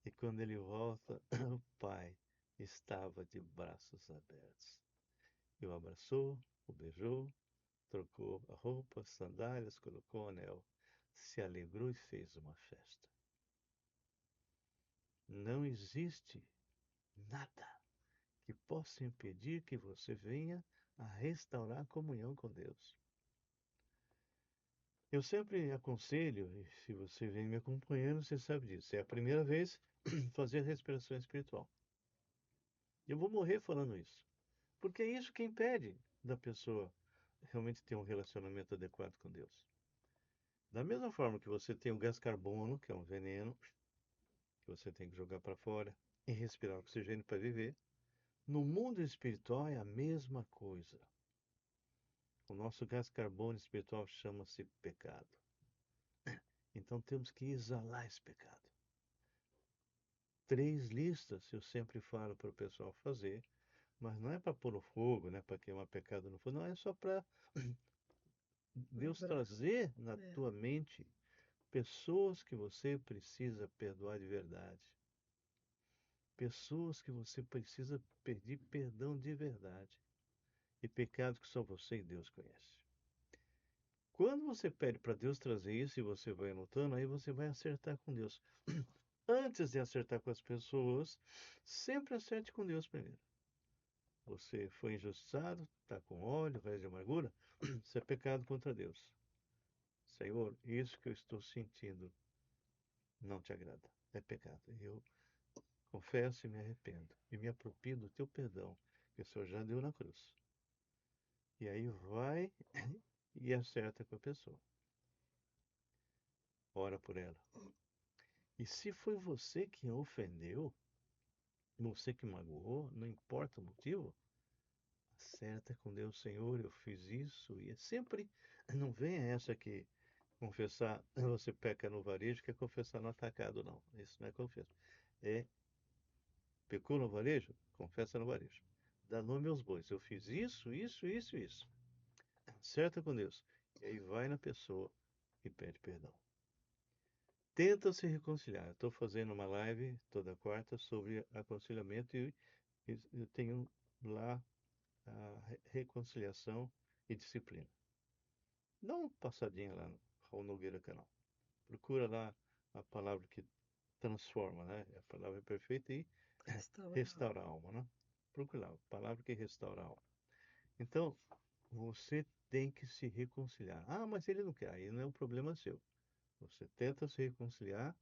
E quando ele volta, o pai estava de braços abertos. E o abraçou, o beijou, trocou a roupa, sandálias, colocou o anel, se alegrou e fez uma festa. Não existe nada que possa impedir que você venha a restaurar a comunhão com Deus. Eu sempre aconselho, e se você vem me acompanhando, você sabe disso. É a primeira vez fazer respiração espiritual. Eu vou morrer falando isso. Porque é isso que impede da pessoa realmente ter um relacionamento adequado com Deus. Da mesma forma que você tem o gás carbono, que é um veneno, que você tem que jogar para fora e respirar oxigênio para viver, no mundo espiritual é a mesma coisa. O nosso gás carbono espiritual chama-se pecado. Então temos que exalar esse pecado. 3 listas eu sempre falo para o pessoal fazer, mas não é para pôr no fogo, né, para queimar pecado no fogo, não, é só para Deus Lembrar. trazer na É, tua mente pessoas que você precisa perdoar de verdade. Pessoas que você precisa pedir perdão de verdade. E pecados que só você e Deus conhecem. Quando você pede para Deus trazer isso e você vai anotando, aí você vai acertar com Deus. Antes de acertar com as pessoas, sempre acerte com Deus primeiro. Você foi injustiçado, está com ódio, raiz de amargura, isso é pecado contra Deus. Senhor, isso que eu estou sentindo não te agrada, é pecado. Eu confesso e me arrependo, e me aproprio do teu perdão, que o Senhor já deu na cruz. E aí vai e acerta com a pessoa. Ora por ela. E se foi você que a ofendeu, você que magoou, não importa o motivo, acerta com Deus, Senhor, eu fiz isso. E é sempre, não venha essa que confessar, você peca no varejo, que é confessar no atacado, não. Isso não é confesso. É, pecou no varejo? Confessa no varejo. Dá nome aos bois. Eu fiz isso, isso, isso, isso. Acerta com Deus. E aí vai na pessoa e pede perdão. Tenta se reconciliar. Eu estou fazendo uma live toda quarta sobre aconselhamento e eu tenho lá a reconciliação e disciplina. Dá uma passadinha lá no Raul Nogueira Canal. Procura lá a palavra que transforma, né? A palavra perfeita e restaurar. restaura a alma, né? Procura lá, a palavra que restaura a alma. Então, você tem que se reconciliar. Ah, mas ele não quer. Aí não é um problema seu. Você tenta se reconciliar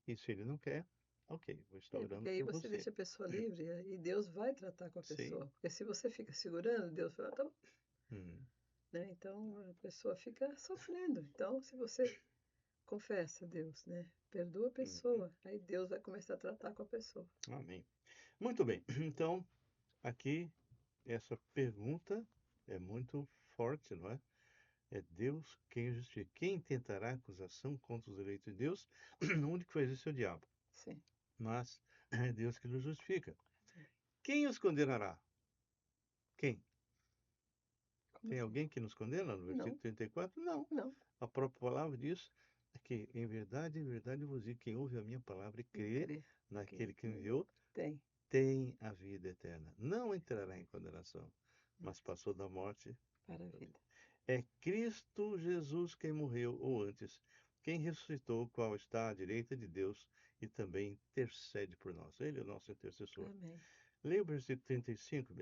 e se ele não quer, ok, vou estar É, orando porque aí por você você. deixa a pessoa livre e Deus vai tratar com a Sim. pessoa. Porque se você fica segurando, Deus fala, tá, bom", Hum, né? Então a pessoa fica sofrendo. Então, se você confessa a Deus, né? Perdoa a hum. pessoa, aí Deus vai começar a tratar com a pessoa. Amém. Muito bem. Então, aqui, essa pergunta é muito forte, não é? É Deus quem justifica. Quem tentará acusação contra os eleitos de Deus? O único que faz isso é o diabo. Sim. Mas é Deus que nos justifica. Quem os condenará? Quem? Como Tem assim? alguém que nos condena no versículo Não, 34? Não. não. A própria palavra diz que, em verdade eu vos digo, quem ouve a minha palavra e E crê crer naquele que que me me enviou, tem. tem a vida eterna. Não entrará em condenação, mas passou da morte Para a para a vida. vida. É Cristo Jesus quem morreu, ou antes, quem ressuscitou, o qual está à direita de Deus e também intercede por nós. Ele é o nosso intercessor. Amém. Leia o versículo 35.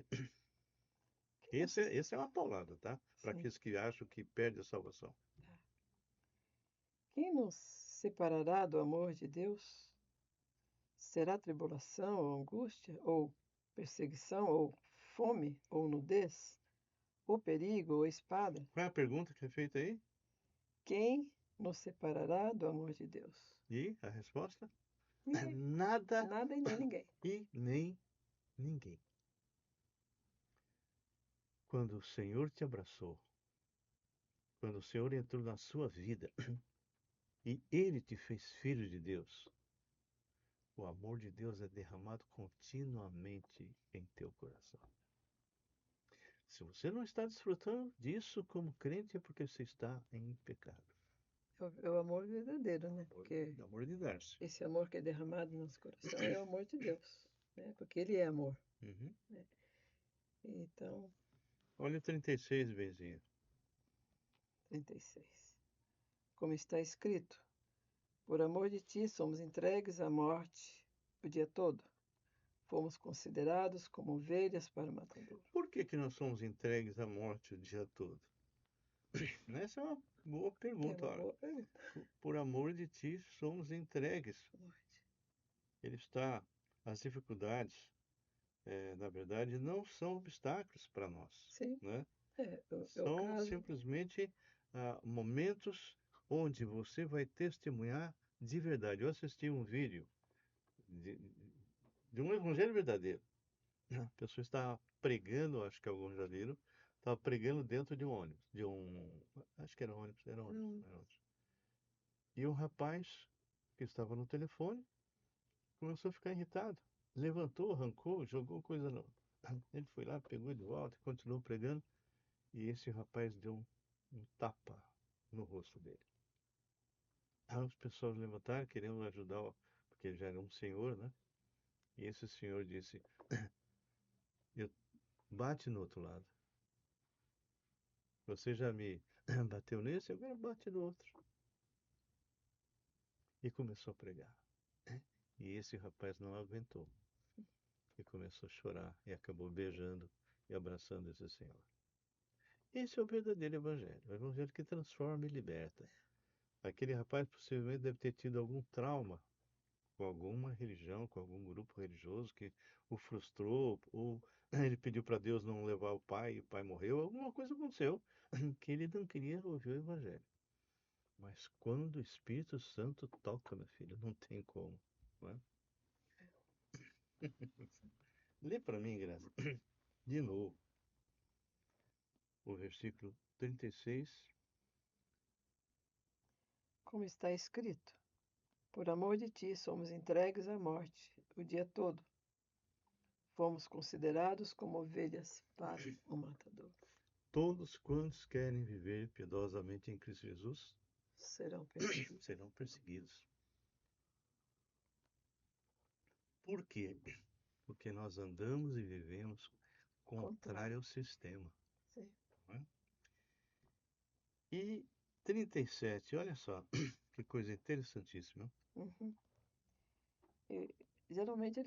Quem nos, Esse é uma paulada, tá? Para sim, aqueles que acham que perde a salvação. tá. Quem nos separará do amor de Deus? Será tribulação, ou angústia, ou perseguição, ou fome, ou nudez, o perigo ou a espada, Qual é a pergunta que é feita aí? quem nos separará do amor de Deus? E a resposta? Ninguém. Nada Nada e nem ninguém. e nem ninguém. Quando o Senhor te abraçou, quando o Senhor entrou na sua vida e Ele te fez filho de Deus, o amor de Deus é derramado continuamente em teu coração. Se você não está desfrutando disso como crente, é porque você está em pecado. É o amor verdadeiro, né? Porque Amor de dar-se. esse amor que é derramado no nosso coração é o amor de Deus, né? Porque Ele é amor. Uhum. Né? Então, Olha o 36, Benzinho. 36. Como está escrito, por amor de ti somos entregues à morte o dia todo. Fomos considerados como ovelhas para o matador. Por que nós somos entregues à morte o dia todo? Essa é uma boa É pergunta. uma Olha. boa pergunta. Por amor de ti somos entregues. Morte. Ele está, as dificuldades, na verdade, não são obstáculos para nós, Sim, né? é o São caso. simplesmente momentos onde você vai testemunhar de verdade. Eu assisti um vídeo de, de um evangelho verdadeiro. A pessoa estava pregando, acho que alguns já viram, estava pregando dentro de um ônibus, acho que era ônibus, era ônibus, Hum, era ônibus. E um rapaz que estava no telefone começou a ficar irritado. Levantou, arrancou, jogou coisa no. Ele foi lá, pegou de volta, continuou pregando. E esse rapaz deu um tapa no rosto dele. Aí as pessoas levantaram, querendo ajudar, porque ele já era um senhor, né? E esse senhor disse: "Eu bate no outro lado. Você já me bateu nesse, agora bate no outro." E começou a pregar. E esse rapaz não aguentou. E começou a chorar e acabou beijando e abraçando esse senhor. Esse é o verdadeiro evangelho, o evangelho que transforma e liberta. Aquele rapaz possivelmente deve ter tido algum trauma com alguma religião, com algum grupo religioso que o frustrou, ou ele pediu para Deus não levar o pai e o pai morreu, alguma coisa aconteceu que ele não queria ouvir o evangelho. Mas quando o Espírito Santo toca, meu filho, não tem como. Não é? Lê para mim, Graça, de novo, o versículo 36. como está escrito, por amor de ti somos entregues à morte o dia todo. Fomos considerados como ovelhas para o matador. Todos quantos querem viver piedosamente em Cristo Jesus Serão perseguidos. serão perseguidos. Por quê? Porque nós andamos e vivemos contrário ao sistema. Sim. Não é? E 37, olha só, que coisa interessantíssima. Uhum. E, geralmente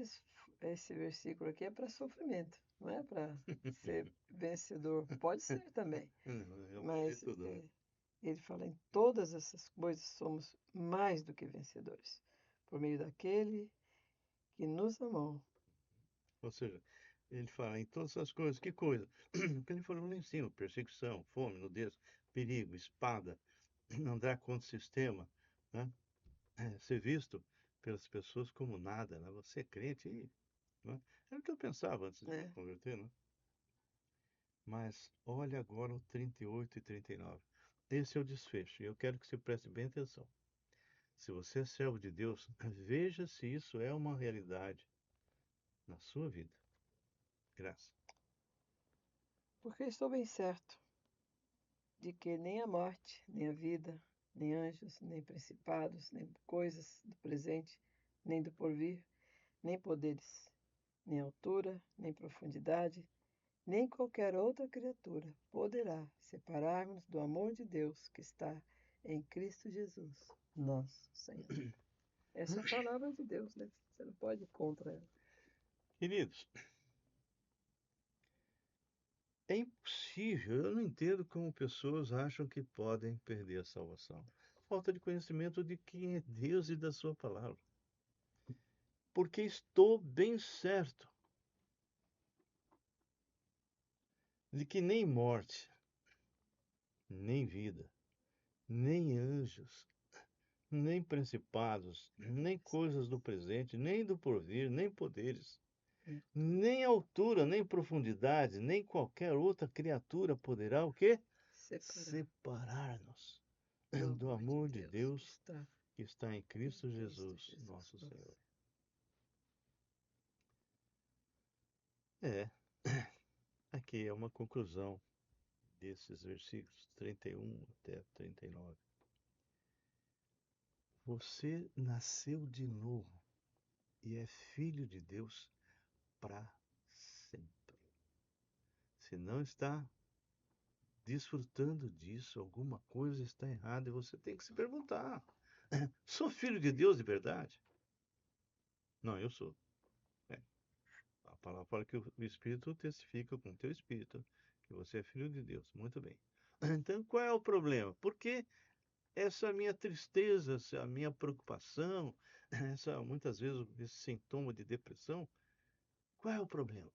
esse versículo aqui é para sofrimento, não é para ser vencedor. Pode ser também, É um mas jeito, né? ele fala em todas essas coisas somos mais do que vencedores, por meio daquele que nos amou. Ou seja, ele fala em todas essas coisas. Que coisa? O que ele falou lá em cima: perseguição, fome, nudez, perigo, espada, andar contra o sistema, né? Ser visto pelas pessoas como nada, né? Você é crente, né? Era o que eu pensava antes de me Né? converter, né? Mas olha agora o 38 e 39. Esse é o desfecho, e eu quero que você preste bem atenção. Se você é servo de Deus, veja se isso é uma realidade na sua vida. Graça. Porque estou bem certo de que nem a morte, nem a vida, nem anjos, nem principados, nem coisas do presente, nem do porvir, nem poderes, nem altura, nem profundidade, nem qualquer outra criatura poderá separar-nos do amor de Deus que está em Cristo Jesus, nosso Senhor. Essa é a palavra de Deus, né? Você não pode ir contra ela. Queridos, é impossível, eu não entendo como pessoas acham que podem perder a salvação. Falta de conhecimento de quem é Deus e da sua palavra. Porque estou bem certo de que nem morte, nem vida, nem anjos, nem principados, nem coisas do presente, nem do porvir, nem poderes, Hum. nem altura, nem profundidade, nem qualquer outra criatura poderá o quê? Separar Separar-nos do do amor de amor de Deus que Deus está que está em em Cristo Cristo Jesus, Jesus, nosso nosso. Senhor. É, aqui é uma conclusão desses versículos 31 até 39. Você nasceu de novo e é filho de Deus para sempre. Se não está desfrutando disso, alguma coisa está errada e você tem que se perguntar: sou filho de Deus de verdade? Não, eu sou. É. A palavra fala que o Espírito testifica com o teu Espírito que você é filho de Deus. Muito bem. Então, qual é o problema? Por que essa minha tristeza, essa minha preocupação, muitas vezes esse sintoma de depressão? Qual é o problema?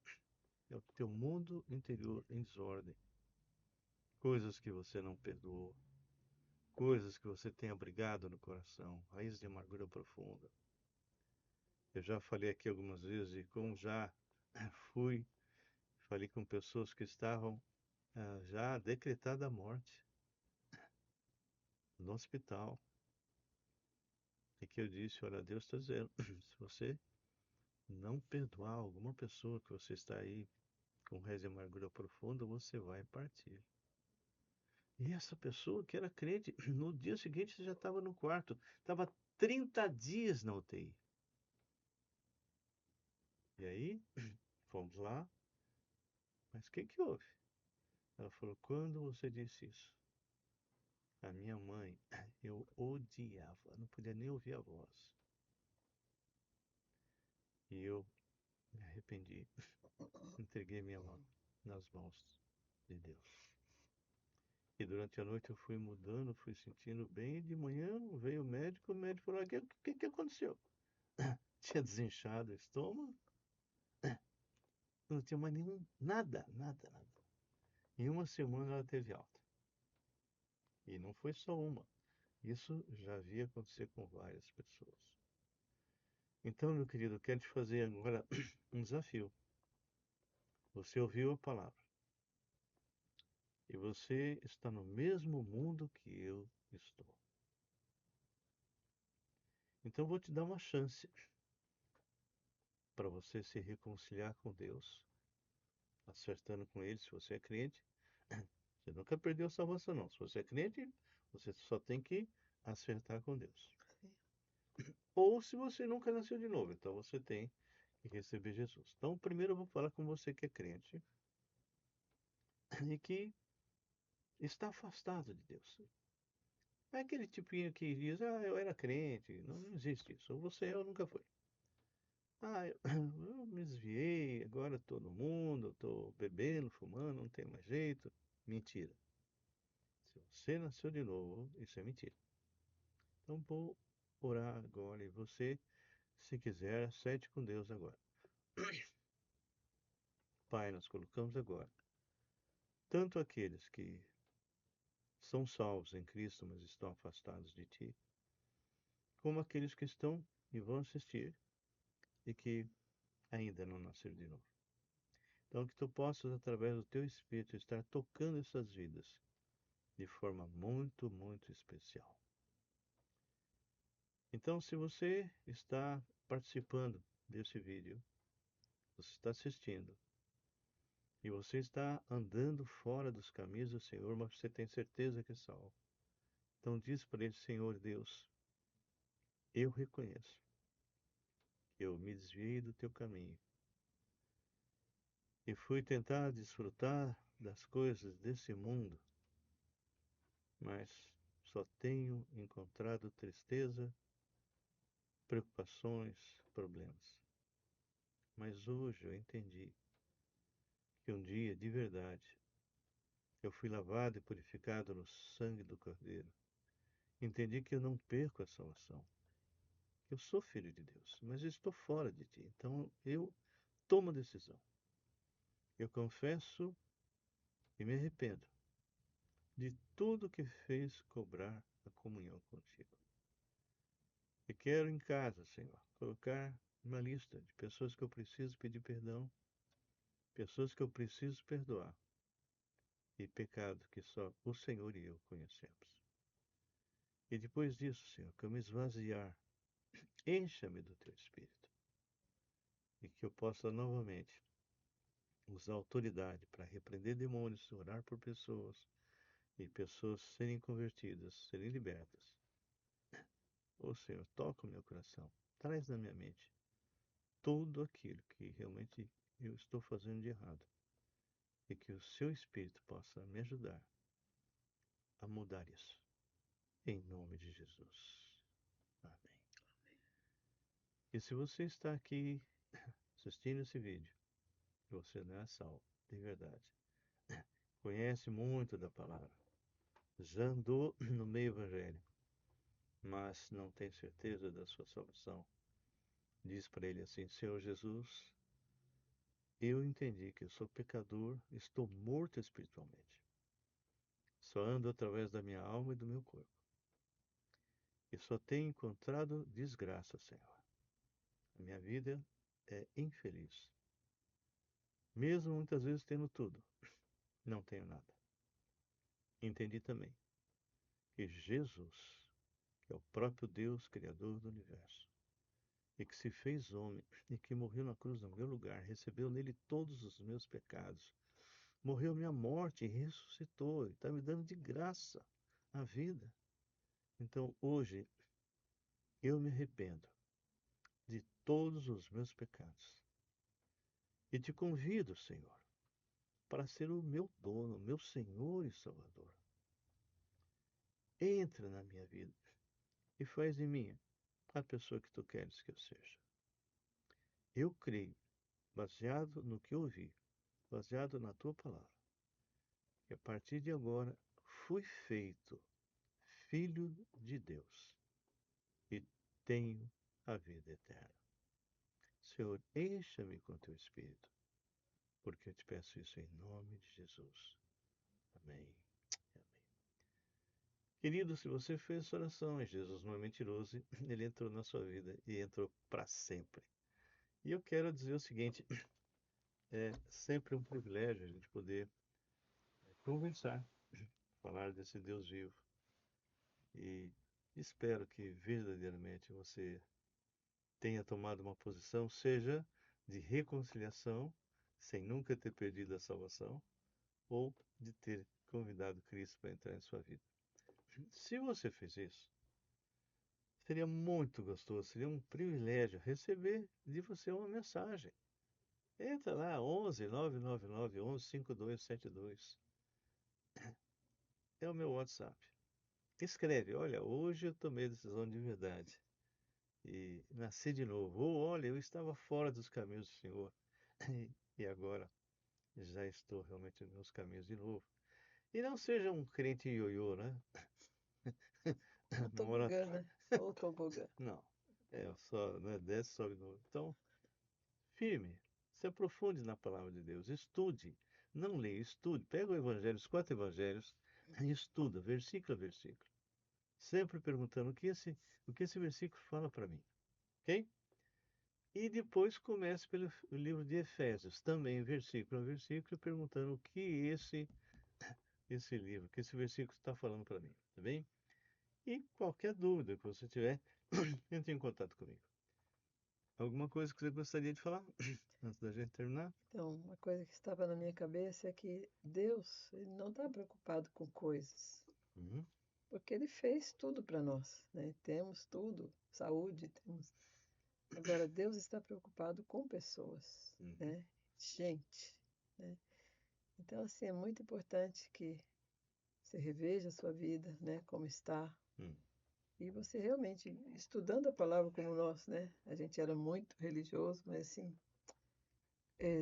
É o teu mundo interior em desordem. Coisas que você não perdoou, coisas que você tem abrigado no coração, raiz de amargura profunda. Eu já falei aqui algumas vezes e como já fui, falei com pessoas que estavam já decretada a morte no hospital. E que eu disse, olha, Deus está dizendo, se você não perdoar alguma pessoa que você está aí com raiz de amargura profunda, você vai partir. E essa pessoa que era crente, no dia seguinte já estava no quarto, estava 30 dias na UTI. E aí, fomos lá, mas o que que houve? Ela falou, quando você disse isso? A minha mãe, eu odiava, não podia nem ouvir a voz. E eu me arrependi, entreguei minha mão nas mãos de Deus. E durante a noite eu fui mudando, fui sentindo bem. E de manhã veio o médico falou: o que aconteceu? Tinha desinchado o estômago, não tinha mais nenhum, nada, nada, nada. Em uma semana ela teve alta. E não foi só uma. Isso já havia acontecido com várias pessoas. Então, meu querido, eu quero te fazer agora um desafio. Você ouviu a palavra. E você está no mesmo mundo que eu estou. Então, eu vou te dar uma chance para você se reconciliar com Deus, acertando com Ele, se você é crente. Você nunca perdeu a salvação, não. Se você é crente, você só tem que acertar com Deus. Ou se você nunca nasceu de novo, então você tem que receber Jesus. Então, primeiro eu vou falar com você que é crente e que está afastado de Deus. É aquele tipinho que diz, eu era crente. Não, não existe isso. Ou você é ou nunca foi. Eu me desviei, agora estou no mundo, estou bebendo, fumando, não tem mais jeito. Mentira. Se você nasceu de novo, isso é mentira. Então vou orar agora e você, se quiser, acerte com Deus agora. Pai, nós colocamos agora tanto aqueles que são salvos em Cristo, mas estão afastados de Ti, como aqueles que estão e vão assistir e que ainda não nasceram de novo. Então, que Tu possas, através do Teu Espírito, estar tocando essas vidas de forma muito, muito especial. Então, se você está participando desse vídeo, você está assistindo, e você está andando fora dos caminhos do Senhor, mas você tem certeza que é salvo. Então diz para ele, Senhor Deus, eu reconheço que eu me desviei do teu caminho e fui tentar desfrutar das coisas desse mundo, mas só tenho encontrado tristeza, preocupações, problemas. Mas hoje eu entendi que um dia, de verdade, eu fui lavado e purificado no sangue do Cordeiro. Entendi que eu não perco a salvação. Eu sou filho de Deus, mas eu estou fora de ti. Então eu tomo a decisão. Eu confesso e me arrependo de tudo que fez cobrar a comunhão contigo. E quero em casa, Senhor, colocar uma lista de pessoas que eu preciso pedir perdão, pessoas que eu preciso perdoar, e pecado que só o Senhor e eu conhecemos. E depois disso, Senhor, que eu me esvaziar, encha-me do teu Espírito, e que eu possa novamente usar autoridade para repreender demônios, orar por pessoas, e pessoas serem convertidas, serem libertas. Ô Senhor, toca o meu coração, traz na minha mente tudo aquilo que realmente eu estou fazendo de errado, e que o seu Espírito possa me ajudar a mudar isso. Em nome de Jesus. Amém. E se você está aqui assistindo esse vídeo, e você não é salvo, de verdade, conhece muito da palavra, já andou no meio evangélico, mas não tem certeza da sua salvação, diz para ele assim: Senhor Jesus, eu entendi que eu sou pecador, estou morto espiritualmente. Só ando através da minha alma e do meu corpo. E só tenho encontrado desgraça, Senhor. A minha vida é infeliz. Mesmo muitas vezes tendo tudo, não tenho nada. Entendi também que Jesus, que é o próprio Deus, Criador do universo, e que se fez homem e que morreu na cruz no meu lugar, recebeu nele todos os meus pecados, morreu minha morte e ressuscitou, e está me dando de graça a vida. Então hoje eu me arrependo de todos os meus pecados e te convido, Senhor, para ser o meu dono, meu Senhor e Salvador. Entra na minha vida e faz de mim a pessoa que tu queres que eu seja. Eu creio, baseado no que ouvi, baseado na tua palavra, que a partir de agora fui feito filho de Deus e tenho a vida eterna. Senhor, encha-me com teu Espírito, porque eu te peço isso em nome de Jesus. Amém. Amém. Querido, se você fez essa oração e Jesus não é mentiroso, ele entrou na sua vida e entrou para sempre. E eu quero dizer o seguinte: é sempre um privilégio a gente poder conversar, falar desse Deus vivo. E espero que verdadeiramente você tenha tomado uma posição, seja de reconciliação, sem nunca ter perdido a salvação, ou de ter convidado Cristo para entrar em sua vida. Se você fez isso, seria muito gostoso, seria um privilégio receber de você uma mensagem. Entra lá, 11 999 11 5272. É o meu WhatsApp. Escreve: olha, hoje eu tomei a decisão de verdade e nasci de novo. Ou olha, eu estava fora dos caminhos do Senhor e agora já estou realmente nos meus caminhos de novo. E não seja um crente ioiô, né? O Uma hora... tobogã, né? Só o tobogã. Não, é só, né? Desce, sobe de novo. Então, firme, se aprofunde na palavra de Deus, estude, não leia, estude. Pega o evangelho, os 4 evangelhos e estuda, versículo a versículo. Sempre perguntando o que esse versículo fala para mim, ok? E depois comece pelo livro de Efésios, também versículo a versículo, perguntando o que esse livro, o que esse versículo está falando para mim, tá bem? E qualquer dúvida que você tiver, entre em contato comigo. Alguma coisa que você gostaria de falar antes da gente terminar? Então, uma coisa que estava na minha cabeça é que Deus, ele não está preocupado com coisas, Uhum, porque ele fez tudo para nós, né? Temos tudo, saúde, temos. Agora, Deus está preocupado com pessoas, uhum, né? Gente, né? Então, assim, é muito importante que você reveja a sua vida, né? Como está. uhum. E você realmente, estudando a palavra como nós, né? A gente era muito religioso, mas assim,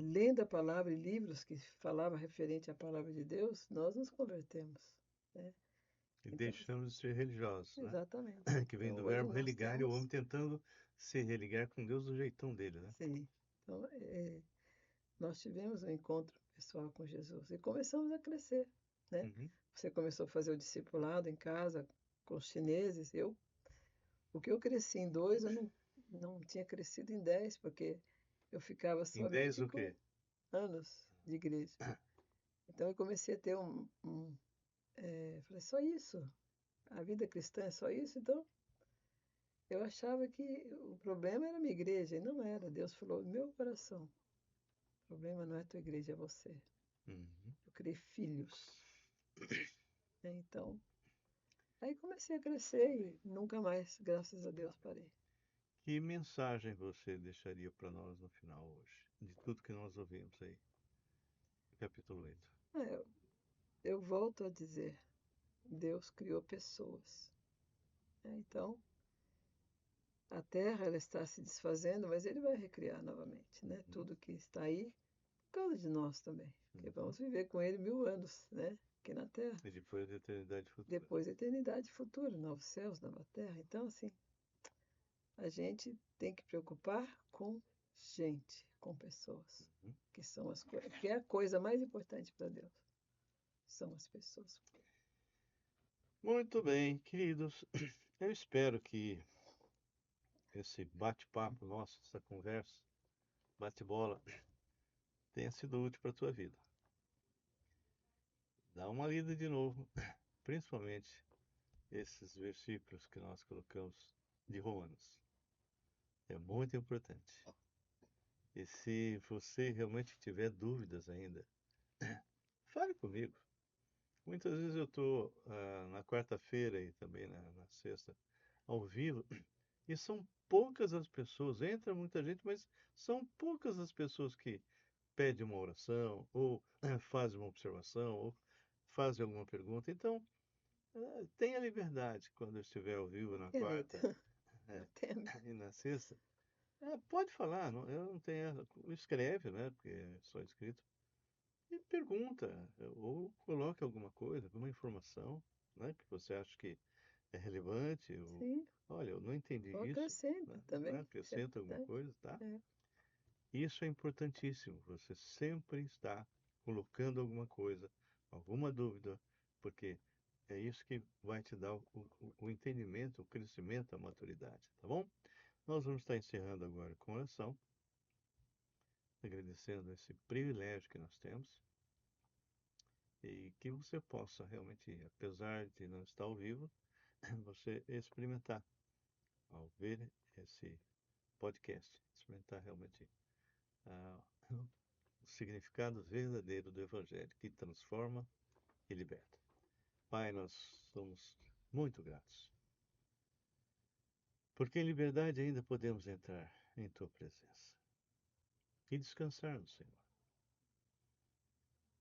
lendo a palavra e livros que falavam referente à palavra de Deus, nós nos convertemos, né? E Então, deixamos de ser religiosos, né? exatamente. Que vem Então, do hoje verbo nós religar e o homem temos, tentando se religar com Deus do jeitão dele, né? sim, então, nós tivemos um encontro pessoal com Jesus. E começamos a crescer, né? Uhum. Você começou a fazer o discipulado em casa com os chineses. O que eu cresci em 2, eu não tinha crescido em 10, porque eu ficava Em 10 somente o com quê? anos de igreja. Então eu comecei a ter falei, só isso? A vida cristã é só isso? Então eu achava que o problema era a minha igreja, e não era. Deus falou, meu coração, o problema não é a tua igreja, é você. Uhum. Eu criei filhos, né? Então, aí comecei a crescer e nunca mais, graças a Deus, parei. Que mensagem você deixaria para nós no final hoje, de tudo que nós ouvimos aí? Capítulo 8. Ah, eu volto a dizer, Deus criou pessoas, né? Então, a terra ela está se desfazendo, mas ele vai recriar novamente, né? Uhum. Tudo que está aí, por causa de nós também, porque Uhum. vamos viver com ele 1000 anos, né? Aqui na terra. E depois da eternidade futura. Depois a eternidade futura, novos céus, nova terra. Então, assim, a gente tem que preocupar com gente, com pessoas, Uhum. que são as coisas, que é a coisa mais importante para Deus, são as pessoas. Muito bem, queridos. Eu espero que esse bate-papo nosso, essa conversa, bate-bola, tenha sido útil para a tua vida. Dá uma lida de novo, principalmente esses versículos que nós colocamos de Romanos. É muito importante. E se você realmente tiver dúvidas ainda, fale comigo. Muitas vezes eu estou na quarta-feira e também na sexta ao vivo, e são poucas as pessoas, entra muita gente, mas são poucas as pessoas que pedem uma oração, ou fazem uma observação, ou fazem alguma pergunta. Então, tenha liberdade quando eu estiver ao vivo na Tenha medo, quarta não é, tenha medo. e na sexta. Pode falar, eu não tenho. Escreve, né? Porque é só escrito. E pergunta, ou coloque alguma coisa, alguma informação, né? Que você acha que é relevante. Ou, Sim, olha, eu não entendi ou isso, acrescenta né? também, isso é Acrescenta alguma importante. coisa, tá? É. Isso é importantíssimo. Você sempre está colocando alguma coisa, alguma dúvida, porque é isso que vai te dar o entendimento, o crescimento, a maturidade, tá bom? Nós vamos estar encerrando agora com oração, agradecendo esse privilégio que nós temos e que você possa realmente, apesar de não estar ao vivo, você experimentar ao ver esse podcast, experimentar realmente o significado verdadeiro do Evangelho que transforma e liberta. Pai, nós somos muito gratos, porque em liberdade ainda podemos entrar em Tua presença e descansar no Senhor.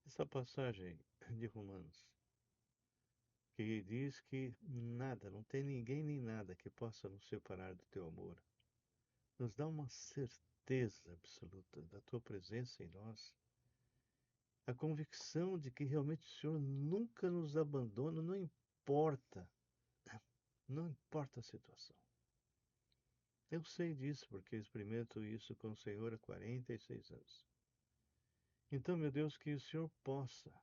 Essa passagem de Romanos, que diz que nada, não tem ninguém nem nada que possa nos separar do Teu amor, nos dá uma certeza absoluta da Tua presença em nós, a convicção de que realmente o Senhor nunca nos abandona, não importa a situação. Eu sei disso porque eu experimento isso com o Senhor há 46 anos. Então, meu Deus, que o Senhor possa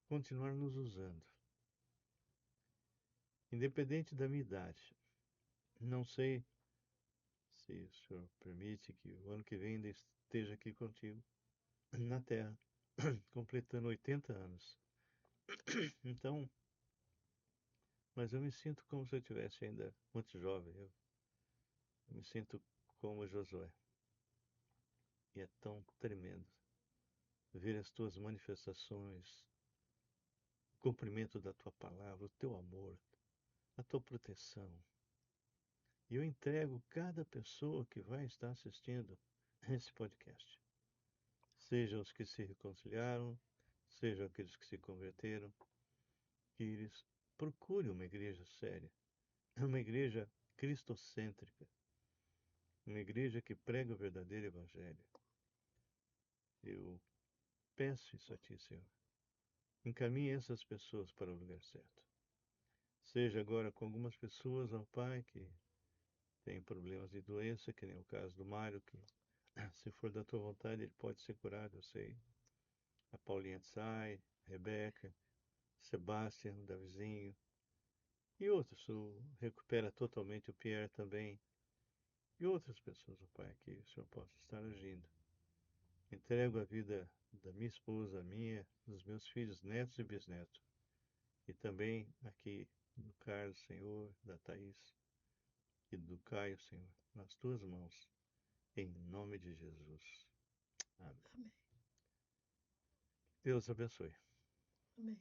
continuar nos usando, independente da minha idade. Não sei se o Senhor permite que o ano que vem ainda esteja aqui contigo, na Terra, completando 80 anos. Então, mas eu me sinto como se eu estivesse ainda muito jovem. Eu me sinto como Josué. E é tão tremendo ver as tuas manifestações, o cumprimento da tua palavra, o teu amor, a tua proteção. E eu entrego cada pessoa que vai estar assistindo esse podcast. Sejam os que se reconciliaram, sejam aqueles que se converteram, que eles procurem uma igreja séria, uma igreja cristocêntrica, uma igreja que prega o verdadeiro evangelho. Eu peço isso a Ti, Senhor. Encaminhe essas pessoas para o lugar certo. Seja agora com algumas pessoas, ó Pai, que têm problemas de doença, que nem o caso do Mário, que se for da Tua vontade ele pode ser curado, eu sei. a Paulinha Tsai, Rebeca, Sebastião, Davizinho e outros. Recupera totalmente o Pierre também e outras pessoas, ó Pai, que o Senhor possa estar agindo. Entrego a vida da minha esposa, a minha, dos meus filhos, netos e bisnetos, e também aqui do Carlos, Senhor, da Thaís e do Caio, Senhor, nas tuas mãos, em nome de Jesus. Amém. Amém. Deus abençoe. Amém.